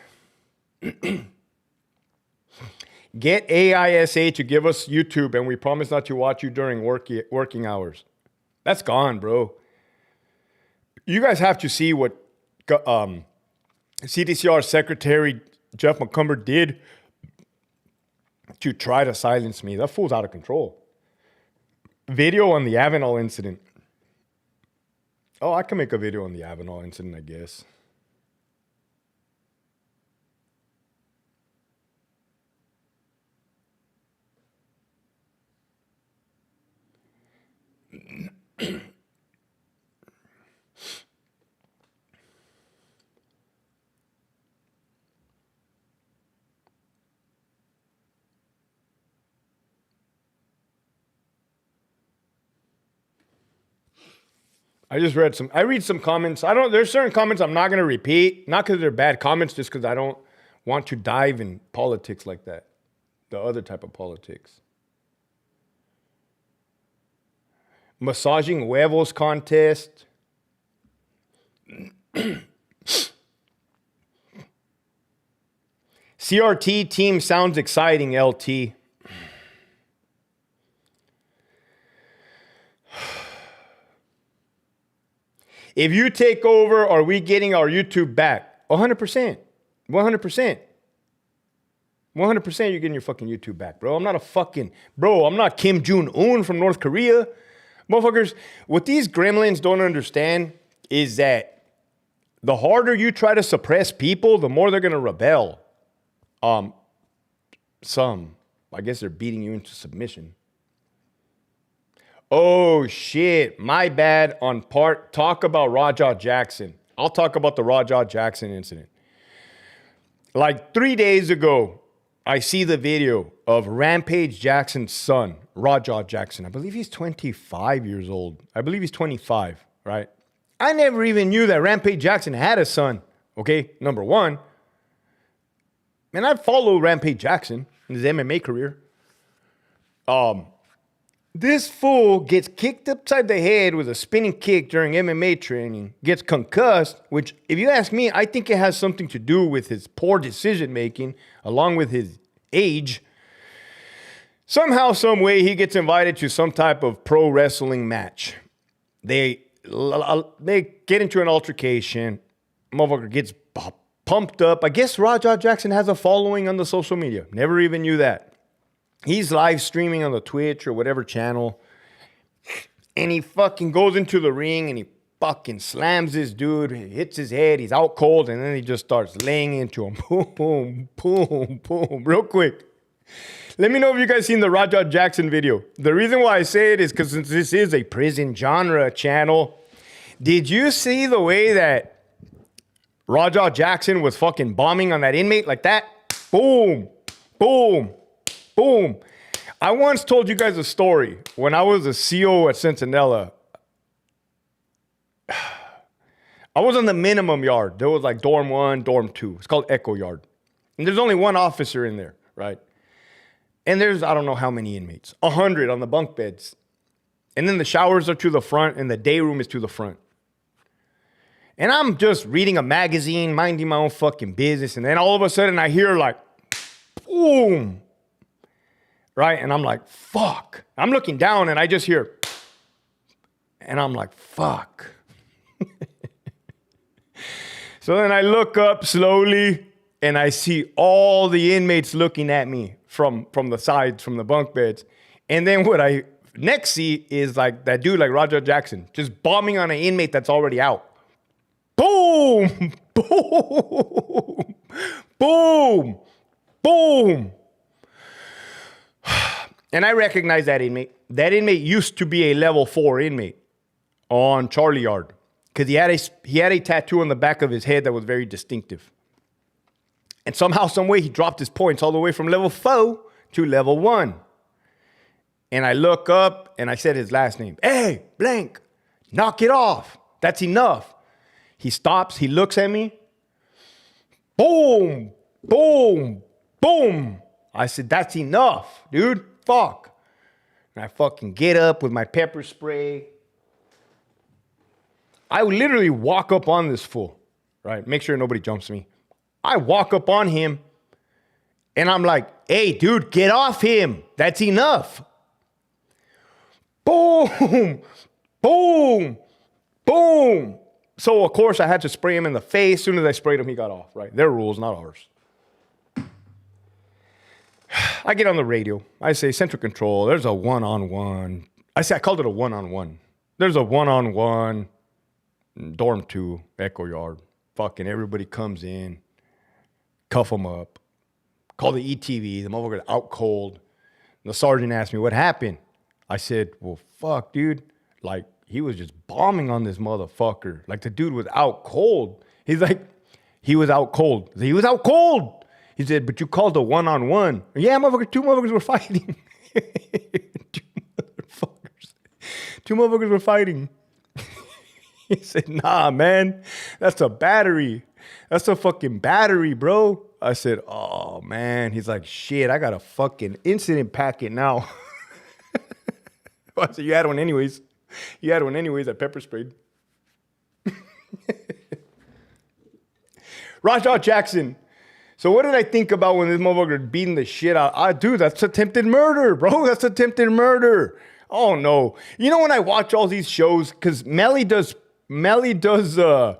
[SPEAKER 1] Get AISA to give us YouTube, and we promise not to watch you during working hours. That's gone, bro. You guys have to see what CDCR Secretary Jeff McCumber did to try to silence me. That fool's out of control. Video on the Avenal incident. Oh, I can make a video on the Avenal incident, I guess. I read some comments. There's certain comments I'm not going to repeat. Not because they're bad comments, just because I don't want to dive in politics like that. The other type of politics. Massaging huevos contest. CRT team sounds exciting, LT. If you take over, are we getting our YouTube back? 100%. 100%. 100% you're getting your fucking YouTube back, bro. I'm not Kim Jong-un from North Korea. Motherfuckers, what these gremlins don't understand is that the harder you try to suppress people, the more they're going to rebel. I guess they're beating you into submission. Oh, shit. My bad on part. Talk about Rajah Jackson. I'll talk about the Rajah Jackson incident. Like 3 days ago, I see the video of Rampage Jackson's son, Rajah Jackson. I believe he's 25 years old. I believe he's 25, right? I never even knew that Rampage Jackson had a son, okay? Number one. And I follow Rampage Jackson in his MMA career. This fool gets kicked upside the head with a spinning kick during MMA training, gets concussed, which, if you ask me, I think it has something to do with his poor decision making, along with his age. Somehow, some way, he gets invited to some type of pro wrestling match. They get into an altercation. Motherfucker gets pumped up. I guess Rajah Jackson has a following on the social media. Never even knew that. He's live streaming on the Twitch or whatever channel. And he fucking goes into the ring and he fucking slams this dude, hits his head, he's out cold, and then he just starts laying into him. Boom, boom, boom, real quick. Let me know if you guys seen the Rajah Jackson video. The reason why I say it is because since this is a prison genre channel, did you see the way that Rajah Jackson was fucking bombing on that inmate like that? Boom, boom, boom. I once told you guys a story. When I was a CO at Centinela, I was on the minimum yard. There was like dorm 1, dorm 2. It's called Echo Yard. And there's only one officer in there, right? And there's, I don't know how many inmates. 100 on the bunk beds. And then the showers are to the front and the day room is to the front. And I'm just reading a magazine, minding my own fucking business. And then all of a sudden I hear like, boom. Right? And I'm like, fuck. I'm looking down and I just hear, and I'm like, fuck. So then I look up slowly and I see all the inmates looking at me from the sides, from the bunk beds. And then what I next see is like that dude, like Rajah Jackson, just bombing on an inmate that's already out. Boom, boom, boom, boom. And I recognize that inmate. That inmate used to be a level 4 inmate on Charlie Yard because he had a tattoo on the back of his head that was very distinctive. And somehow, some way, he dropped his points all the way from level 4 to level 1. And I look up and I said his last name. Hey, blank, knock it off. That's enough. He stops. He looks at me. Boom, boom, boom. I said, that's enough, dude. Fuck. And I fucking get up with my pepper spray. I would literally walk up on this fool. right? Make sure nobody jumps me. I walk up on him and I'm like, hey, dude, get off him. That's enough. Boom, boom, boom. So, of course, I had to spray him in the face. As soon as I sprayed him, he got off, right? Their rules, not ours. I get on the radio. I say, Central Control, there's a one-on-one. I called it a one-on-one. There's a one-on-one, dorm 2, Echo Yard. Fucking everybody comes in, cuff them up, call the ETV, the motherfucker out cold. The sergeant asked me, what happened? I said, well, fuck, dude. Like, he was just bombing on this motherfucker. Like, the dude was out cold. He's like, he was out cold. He was out cold. He said, but you called a one-on-one. Yeah, motherfucker, 2 motherfuckers were fighting. 2 motherfuckers were fighting. He said, nah, man, that's a battery. That's a fucking battery, bro. I said, oh, man. He's like, shit, I got a fucking incident packet now. I said, you had one anyways. You had one anyways. I pepper sprayed. Rajah Jackson. So what did I think about when this motherfucker beating the shit out? Dude, that's attempted murder, bro. That's attempted murder. Oh, no. You know when I watch all these shows, because Melly does true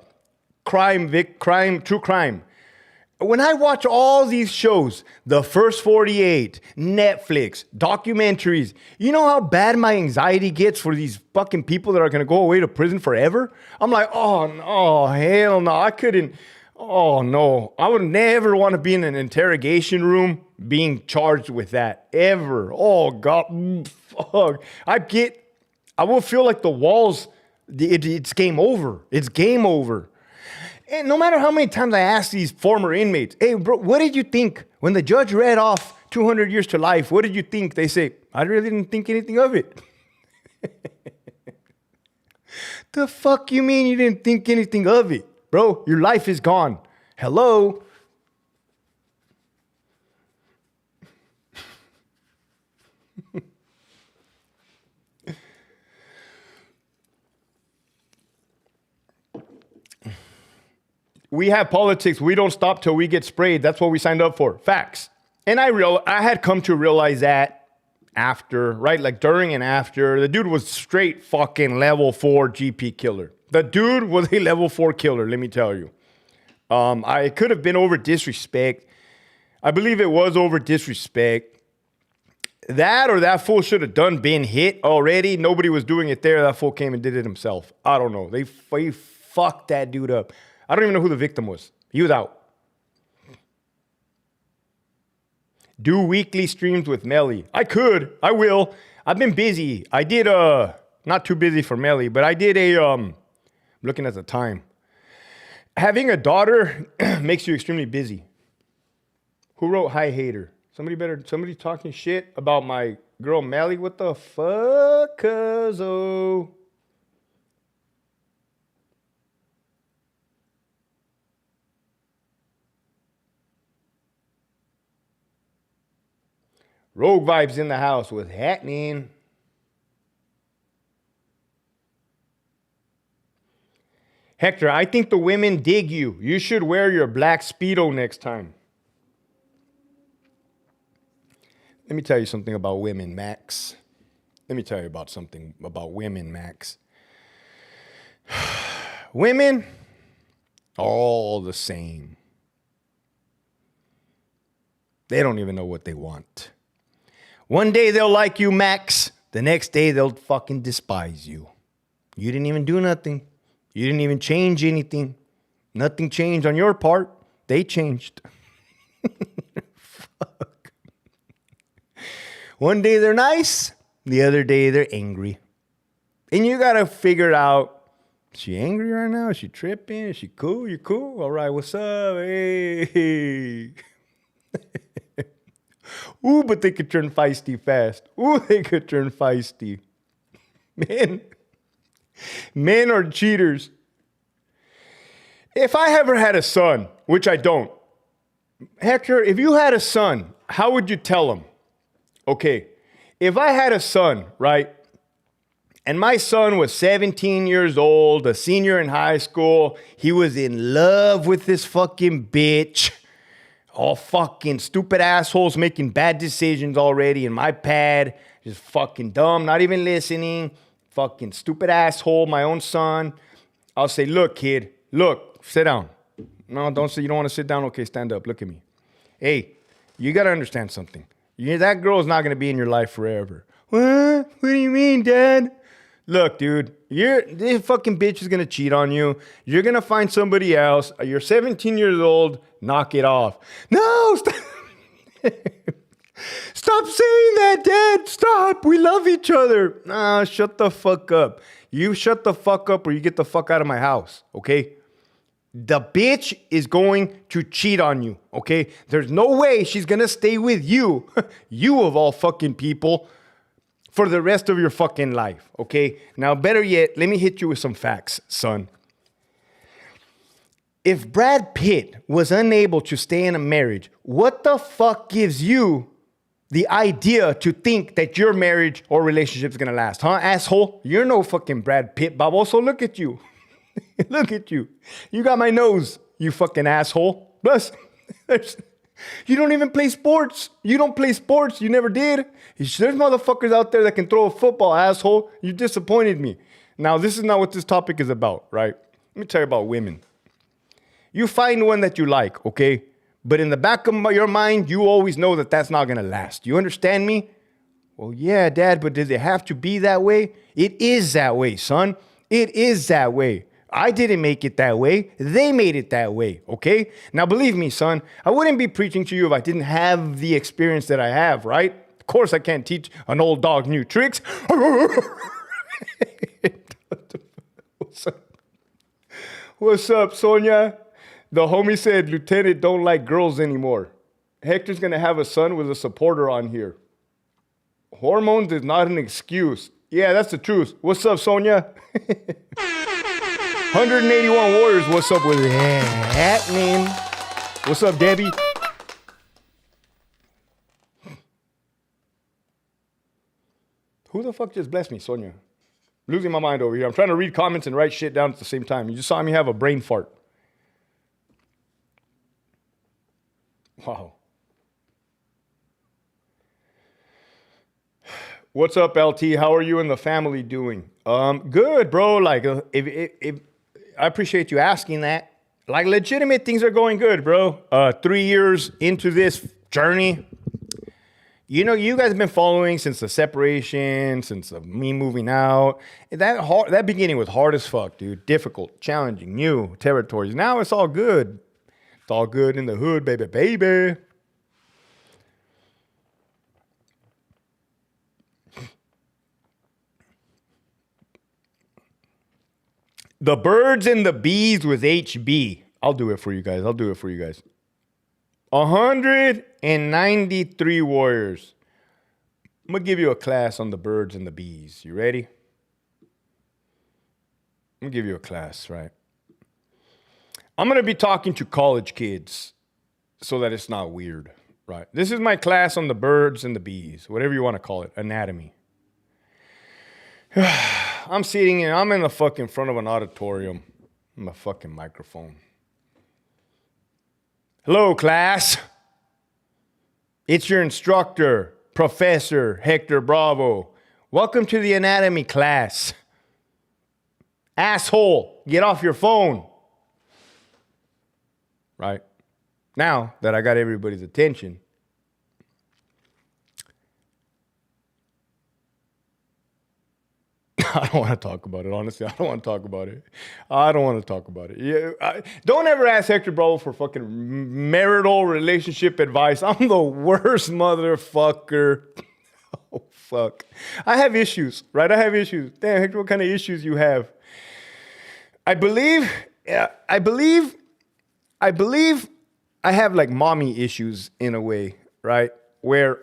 [SPEAKER 1] crime. When I watch all these shows, The First 48, Netflix, documentaries, you know how bad my anxiety gets for these fucking people that are going to go away to prison forever? I'm like, oh, no, hell no, I couldn't. Oh, no, I would never want to be in an interrogation room being charged with that, ever. Oh, God, fuck. I will feel like the walls, it's game over. It's game over. And no matter how many times I ask these former inmates, hey, bro, what did you think when the judge read off 200 years to life? What did you think? They say, I really didn't think anything of it. The fuck you mean you didn't think anything of it? Bro, your life is gone. Hello? We have politics. We don't stop till we get sprayed. That's what we signed up for. Facts. And I had come to realize that after, right? Like during and after. The dude was straight fucking level 4 GP killer. The dude was a level 4 killer, let me tell you. I could have been over disrespect. I believe it was over disrespect. That or that fool should have been hit already. Nobody was doing it there. That fool came and did it himself. I don't know. They fucked that dude up. I don't even know who the victim was. He was out. Do weekly streams with Melly. I could. I will. I've been busy. I did, not too busy for Melly, but I did I'm looking at the time. Having a daughter makes you extremely busy. Who wrote Hi Hater? Somebody talking shit about my girl Melly. What the fuck, cuzzo? Rogue Vibes in the house with happening. Hector, I think the women dig you. You should wear your black Speedo next time. Let me tell you something about women, Max. Let me tell you about something about women, Max. Women are all the same. They don't even know what they want. One day they'll like you, Max. The next day they'll fucking despise you. You didn't even do nothing. You didn't even change anything. Nothing changed on your part. They changed. Fuck. One day they're nice. The other day they're angry. And you got to figure out, is she angry right now? Is she tripping? Is she cool? You cool? All right, what's up? Hey. Ooh, but they could turn feisty fast. Ooh, they could turn feisty. Men are cheaters. If I ever had a son, which I don't, Hector, if you had a son, how would you tell him? Okay, if I had a son, right, And my son was 17 years old, a senior in high school. He was in love with this fucking bitch. All fucking stupid assholes making bad decisions already in my pad. Just fucking dumb, not even listening. Fucking stupid asshole, my own son. I'll say, look, kid, look, sit down. No, don't say you don't want to sit down. Okay, stand up. Look at me. Hey, you got to understand something. That girl's not going to be in your life forever. What? What do you mean, Dad? Look, dude, this fucking bitch is going to cheat on you. You're going to find somebody else. You're 17 years old. Knock it off. No, stop. Stop saying that, Dad. Stop. We love each other. Nah, shut the fuck up. You shut the fuck up or you get the fuck out of my house, okay? The bitch is going to cheat on you, okay? There's no way she's going to stay with you, you of all fucking people, for the rest of your fucking life, okay? Now, better yet, let me hit you with some facts, son. If Brad Pitt was unable to stay in a marriage, what the fuck gives you the idea to think that your marriage or relationship is going to last, huh, asshole? You're no fucking Brad Pitt, baboso. Look at you. Look at you. You got my nose, you fucking asshole. Plus, you don't even play sports. You don't play sports. You never did. There's motherfuckers out there that can throw a football, asshole. You disappointed me. Now, this is not what this topic is about, right? Let me tell you about women. You find one that you like, okay? But in the back of your mind, you always know that that's not going to last. You understand me? Well, yeah, Dad, but does it have to be that way? It is that way, son. It is that way. I didn't make it that way. They made it that way, okay? Now, believe me, son, I wouldn't be preaching to you if I didn't have the experience that I have, right? Of course, I can't teach an old dog new tricks. What's up? What's up, Sonia? The homie said, Lieutenant don't like girls anymore. Hector's going to have a son with a supporter on here. Hormones is not an excuse. Yeah, that's the truth. What's up, Sonia? 181 Warriors, what's up with that, man? What's up, Debbie? Who the fuck just blessed me, Sonia? Losing my mind over here. I'm trying to read comments and write shit down at the same time. You just saw me have a brain fart. Wow. What's up, LT? How are you and the family doing? Good, bro. Like, if I appreciate you asking that. Like, legitimate things are going good, bro. 3 years into this journey. You know, you guys have been following since the separation, since me moving out. That beginning was hard as fuck, dude. Difficult, challenging, new territories. Now it's all good. It's all good in the hood, baby, baby. The Birds and the Bees with HB. I'll do it for you guys. 193 Warriors. I'm going to give you a class on the birds and the bees. You ready? I'm going to give you a class, right? I'm going to be talking to college kids so that it's not weird, right? This is my class on the birds and the bees, whatever you want to call it, anatomy. I'm in the fucking front of an auditorium. I'm a fucking microphone. Hello, class. It's your instructor, Professor Hector Bravo. Welcome to the anatomy class. Asshole, get off your phone. Right? Now that I got everybody's attention, I don't want to talk about it, honestly. I don't want to talk about it. Yeah, don't ever ask Hector Bravo for fucking marital relationship advice. I'm the worst motherfucker. Oh, fuck. I have issues, right? Damn, Hector, what kind of issues you have? I believe I have like mommy issues in a way, right? Where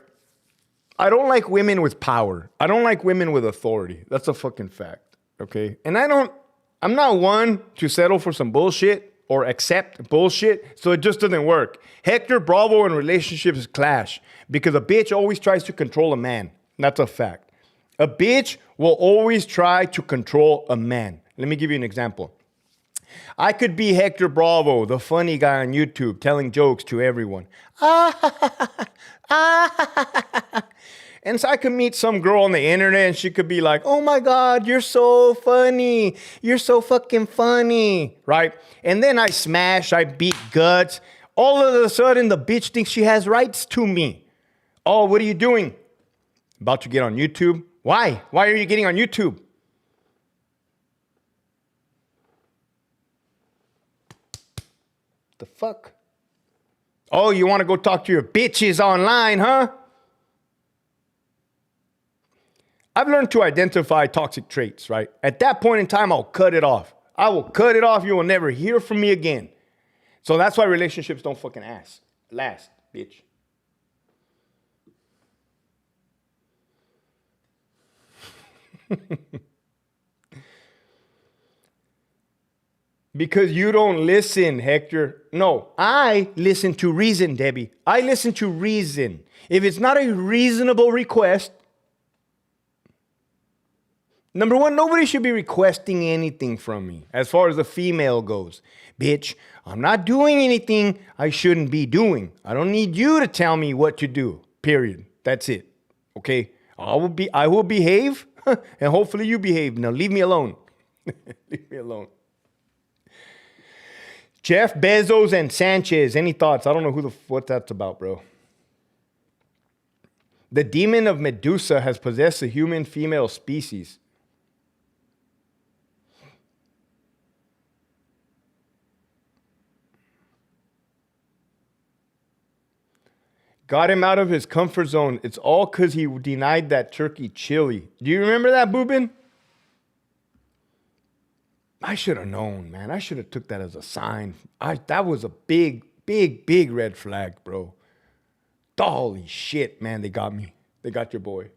[SPEAKER 1] I don't like women with power. I don't like women with authority. That's a fucking fact, okay? And I'm not one to settle for some bullshit or accept bullshit, so it just doesn't work. Hector Bravo in relationships clash because a bitch always tries to control a man. That's a fact. A bitch will always try to control a man. Let me give you an example. I could be Hector Bravo, the funny guy on YouTube, telling jokes to everyone. And so I could meet some girl on the internet and she could be like, oh my God, you're so funny. You're so fucking funny, right? And then I smash, I beat guts. All of a sudden, the bitch thinks she has rights to me. Oh, what are you doing? About to get on YouTube? Why? Why are you getting on YouTube? The fuck? Oh, you want to go talk to your bitches online, huh? I've learned to identify toxic traits, right? At that point in time, I'll cut it off. I will cut it off. You will never hear from me again. So that's why relationships don't fucking last, bitch. Because you don't listen, Hector. No, I listen to reason, Debbie. I listen to reason. If it's not a reasonable request, number one, nobody should be requesting anything from me as far as the female goes. Bitch, I'm not doing anything I shouldn't be doing. I don't need you to tell me what to do, period. That's it, okay? I will behave, and hopefully you behave. Now leave me alone. Leave me alone. Jeff Bezos and Sanchez, any thoughts? I don't know what that's about, bro. The demon of Medusa has possessed the human female species. Got him out of his comfort zone. It's all because he denied that turkey chili. Do you remember that, Boobin? I should have known, man. I should have took that as a sign. That was a big, big, big red flag, bro. Holy shit, man. They got me. They got your boy.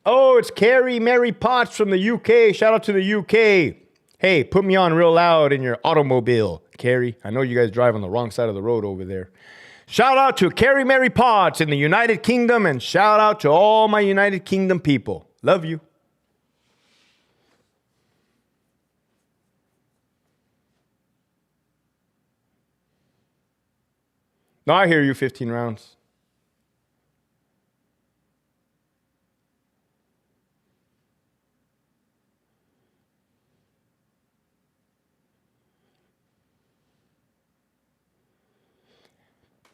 [SPEAKER 1] Oh, it's Carrie Mary Potts from the UK. Shout out to the UK. Hey, put me on real loud in your automobile, Carrie. I know you guys drive on the wrong side of the road over there. Shout out to Carrie Mary Potts in the United Kingdom, and shout out to all my United Kingdom people. Love you. No, I hear you, 15 rounds.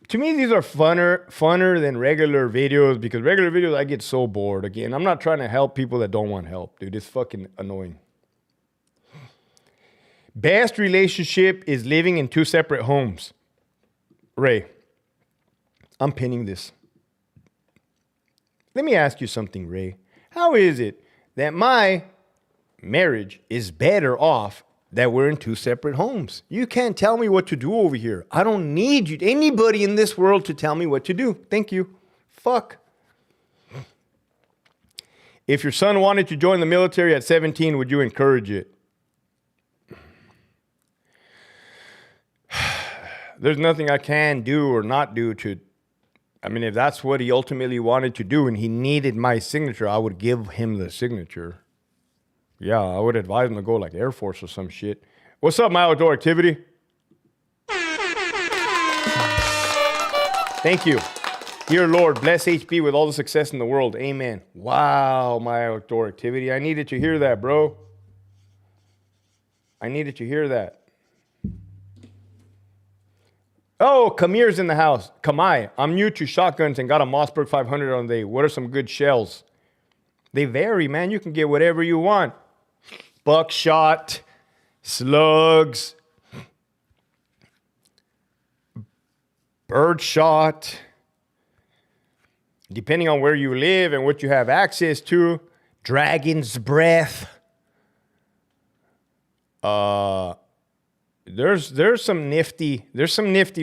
[SPEAKER 1] To me, these are funner than regular videos, because regular videos, I get so bored. Again, I'm not trying to help people that don't want help, dude. It's fucking annoying. Best relationship is living in two separate homes. Ray, I'm pinning this. Let me ask you something, Ray. How is it that my marriage is better off that we're in two separate homes? You can't tell me what to do over here. I don't need anybody in this world to tell me what to do. Thank you. Fuck. If your son wanted to join the military at 17, would you encourage it? There's nothing I can do or not do to, if that's what he ultimately wanted to do and he needed my signature, I would give him the signature. Yeah, I would advise him to go like Air Force or some shit. What's up, my outdoor activity? Thank you. Dear Lord, bless HB with all the success in the world. Amen. Wow, my outdoor activity. I needed to hear that, bro. I needed to hear that. Oh, Kamir's in the house. Kamai, I'm new to shotguns and got a Mossberg 500 on the day. What are some good shells? They vary, man. You can get whatever you want. Buckshot, slugs, birdshot. Depending on where you live and what you have access to. Dragon's breath. There's some nifty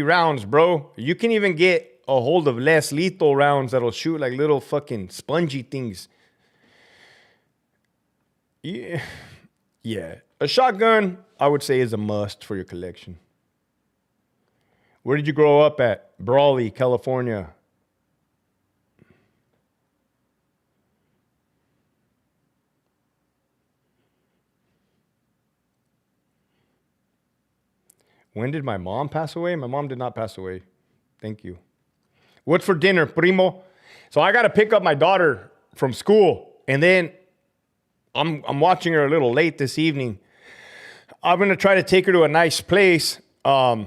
[SPEAKER 1] rounds, bro. You can even get a hold of less lethal rounds that'll shoot like little fucking spongy things. Yeah. A shotgun, I would say, is a must for your collection. Where did you grow up at? Brawley, California. When did my mom pass away? My mom did not pass away. Thank you. What's for dinner, primo? So I got to pick up my daughter from school, and then I'm watching her a little late this evening. I'm going to try to take her to a nice place, but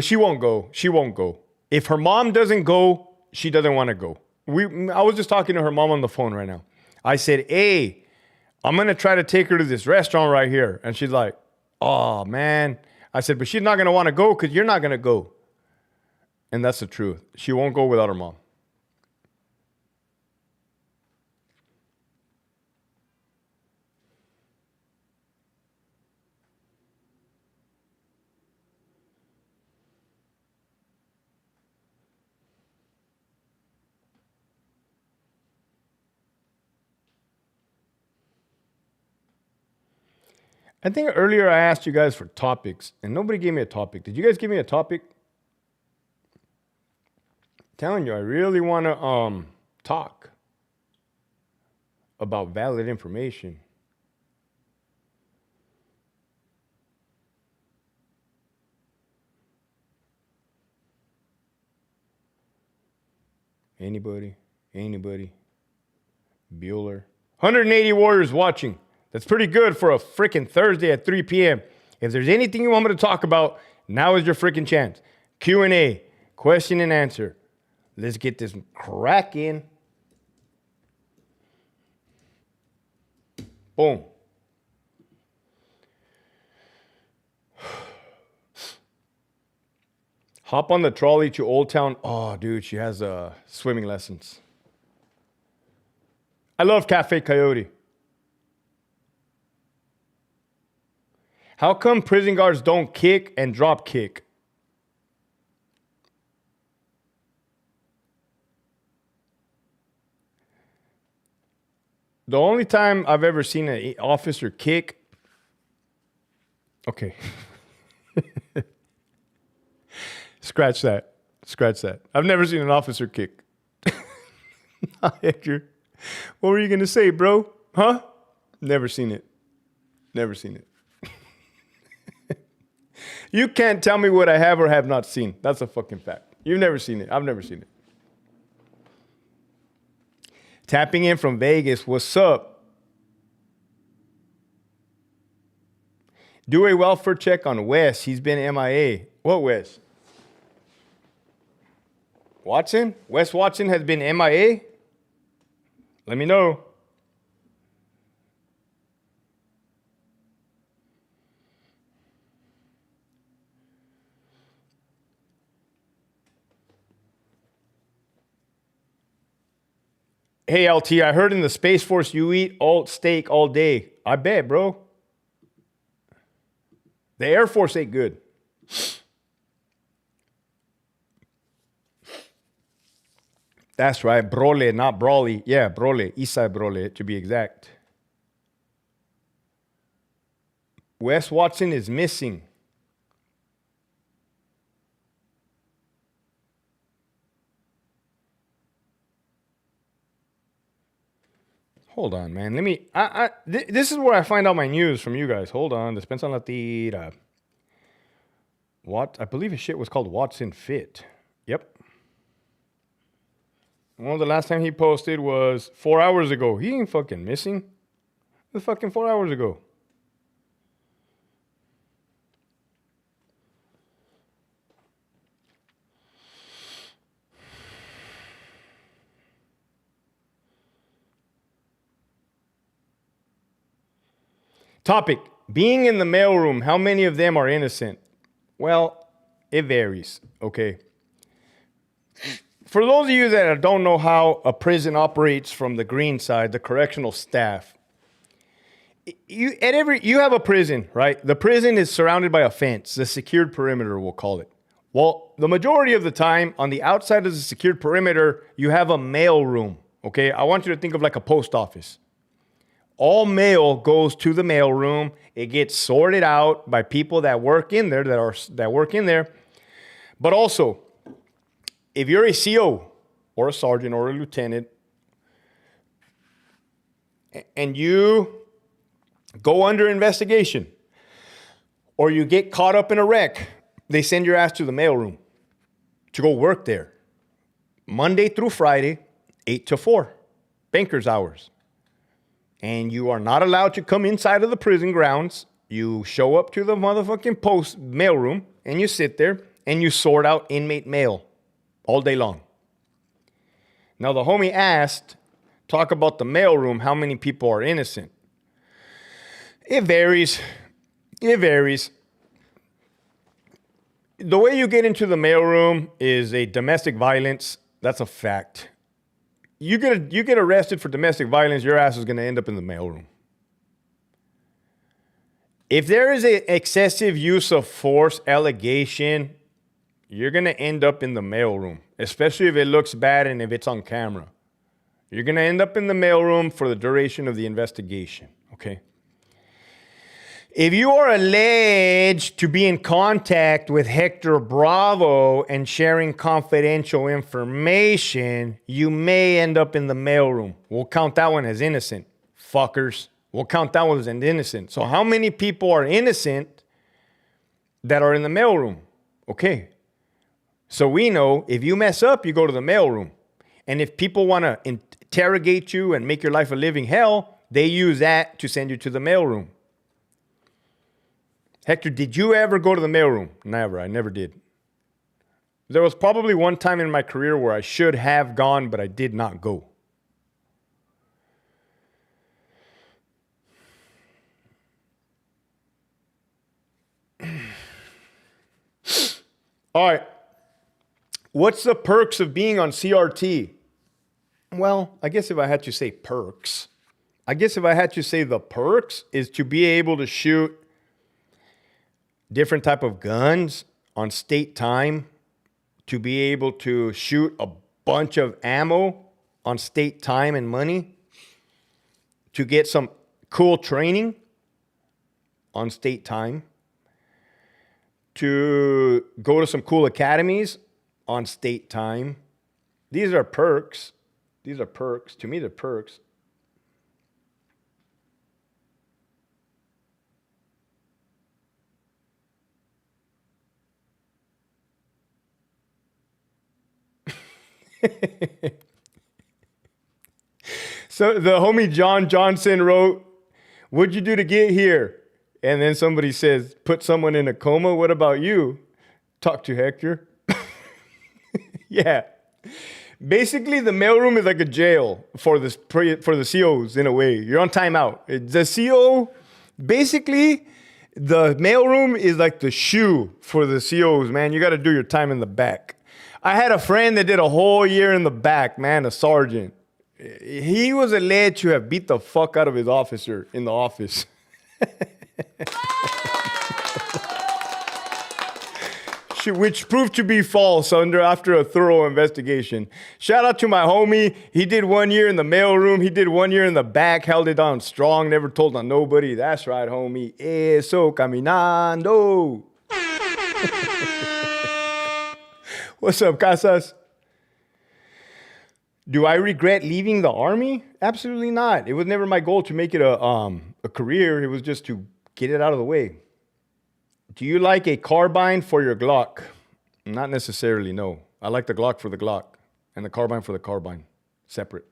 [SPEAKER 1] she won't go. She won't go. If her mom doesn't go, she doesn't want to go. I was just talking to her mom on the phone right now. I said, hey, I'm going to try to take her to this restaurant right here. And she's like, oh, man. I said, but she's not going to want to go because you're not going to go. And that's the truth. She won't go without her mom. I think earlier I asked you guys for topics, and nobody gave me a topic. Did you guys give me a topic? I'm telling you, I really want to talk about valid information. Anybody? Bueller. 180 warriors watching. That's pretty good for a freaking Thursday at 3 p.m. If there's anything you want me to talk about, now is your freaking chance. Q&A, question and answer. Let's get this cracking. Boom. Hop on the trolley to Old Town. Oh, dude, she has swimming lessons. I love Cafe Coyote. How come prison guards don't kick and drop kick? The only time I've ever seen an officer kick. Okay. Scratch that. I've never seen an officer kick. Hector, what were you going to say, bro? Huh? Never seen it. You can't tell me what I have or have not seen. That's a fucking fact. You've never seen it. I've never seen it. Tapping in from Vegas. What's up? Do a welfare check on Wes. He's been MIA. What Wes? Watson? Wes Watson has been MIA? Let me know. Hey, LT, I heard in the Space Force you eat alt steak all day. I bet, bro. The Air Force ain't good. That's right. Brole, not Brawley. Yeah, Brole. Eastside Brole, to be exact. Wes Watson is missing. Hold on, man. Let me. This is where I find out my news from you guys. Hold on. Despensa la tira. What? I believe his shit was called Watson Fit. Yep. Well, the last time he posted was 4 hours ago. He ain't fucking missing. It was fucking 4 hours ago. Topic, being in the mailroom, how many of them are innocent? Well, it varies, okay? For those of you that don't know how a prison operates from the green side, the correctional staff, you have a prison, right? The prison is surrounded by a fence, the secured perimeter, we'll call it. Well, the majority of the time, on the outside of the secured perimeter, you have a mail room, okay? I want you to think of like a post office. All mail goes to the mail room. It gets sorted out by people that work in there, that work in there. But also, if you're a CO or a sergeant or a lieutenant, and you go under investigation, or you get caught up in a wreck, they send your ass to the mailroom to go work there. Monday through Friday, 8 to 4, banker's hours. And you are not allowed to come inside of the prison grounds. You show up to the motherfucking post mailroom and you sit there and you sort out inmate mail all day long. Now the homie asked, talk about the mailroom, how many people are innocent? It varies. It varies. The way you get into the mailroom is a domestic violence. That's a fact. You get arrested for domestic violence, your ass is going to end up in the mailroom. If there is an excessive use of force allegation, you're going to end up in the mailroom, especially if it looks bad and if it's on camera. You're going to end up in the mailroom for the duration of the investigation, okay? If you are alleged to be in contact with Hector Bravo and sharing confidential information, you may end up in the mailroom. We'll count that one as innocent, fuckers. We'll count that one as innocent. So how many people are innocent that are in the mailroom? Okay. So we know if you mess up, you go to the mailroom. And if people want to interrogate you and make your life a living hell, they use that to send you to the mailroom. Hector, did you ever go to the mailroom? Never. I never did. There was probably one time in my career where I should have gone, but I did not go. All right. What's the perks of being on CRT? Well, I guess if I had to say perks, the perks is to be able to shoot different type of guns on state time, to be able to shoot a bunch of ammo on state time and money, to get some cool training on state time, to go to some cool academies on state time. These are perks. These are perks. To me, they're perks. So the homie John Johnson wrote, "What'd you do to get here?" And then somebody says, "Put someone in a coma. What about you?" Talk to Hector. Yeah. Basically, the mailroom is like a jail for the COs in a way. You're on timeout. The CO, basically, the mailroom is like the shoe for the COs, man. You got to do your time in the back. I had a friend that did a whole year in the back, man, a sergeant. He was alleged to have beat the fuck out of his officer in the office. Which proved to be false after a thorough investigation. Shout out to my homie. He did 1 year in the mailroom. He did 1 year in the back, held it down strong, never told on nobody. That's right, homie. Eso caminando. What's up, Casas? Do I regret leaving the Army? Absolutely not. It was never my goal to make it a career. It was just to get it out of the way. Do you like a carbine for your Glock? Not necessarily, no. I like the Glock for the Glock and the carbine for the carbine. Separate.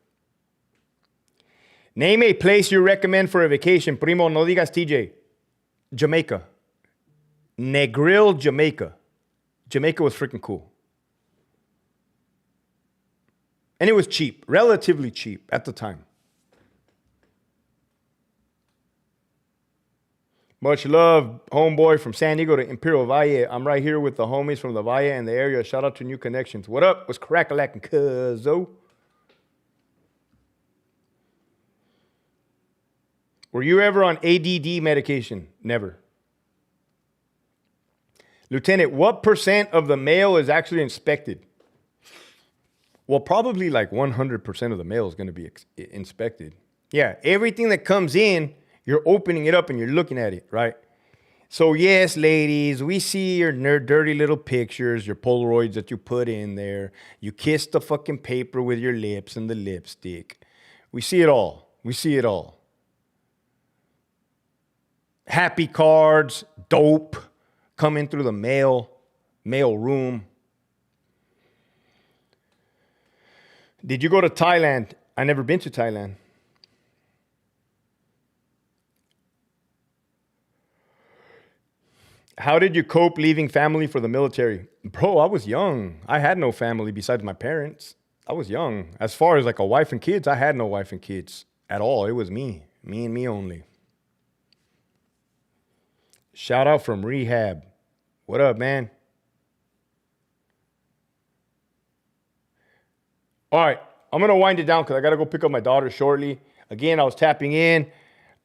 [SPEAKER 1] Name a place you recommend for a vacation. Primo, no digas TJ. Jamaica. Negril, Jamaica. Jamaica was freaking cool. And it was cheap, relatively cheap at the time. Much love, homeboy from San Diego to Imperial Valle. I'm right here with the homies from the Valle and the area. Shout out to New Connections. What up? What's crack-a-lackin' cuzzo? Were you ever on ADD medication? Never. Lieutenant, what % of the mail is actually inspected? Well, probably like 100% of the mail is going to be inspected. Yeah, everything that comes in, you're opening it up and you're looking at it, right? So yes, ladies, we see your dirty little pictures, your Polaroids that you put in there. You kiss the fucking paper with your lips and the lipstick. We see it all. We see it all. Happy cards, dope, coming through the mail. mail room. Did you go to Thailand? I never been to Thailand. How did you cope leaving family for the military? Bro, I was young. I had no family besides my parents. I was young. As far as like a wife and kids, I had no wife and kids at all. It was me and me only. Shout out from rehab. What up, man? All right, I'm going to wind it down because I got to go pick up my daughter shortly. Again, I was tapping in.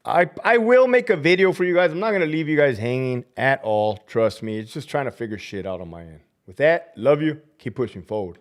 [SPEAKER 1] I will make a video for you guys. I'm not going to leave you guys hanging at all. Trust me. It's just trying to figure shit out on my end. With that, love you. Keep pushing forward.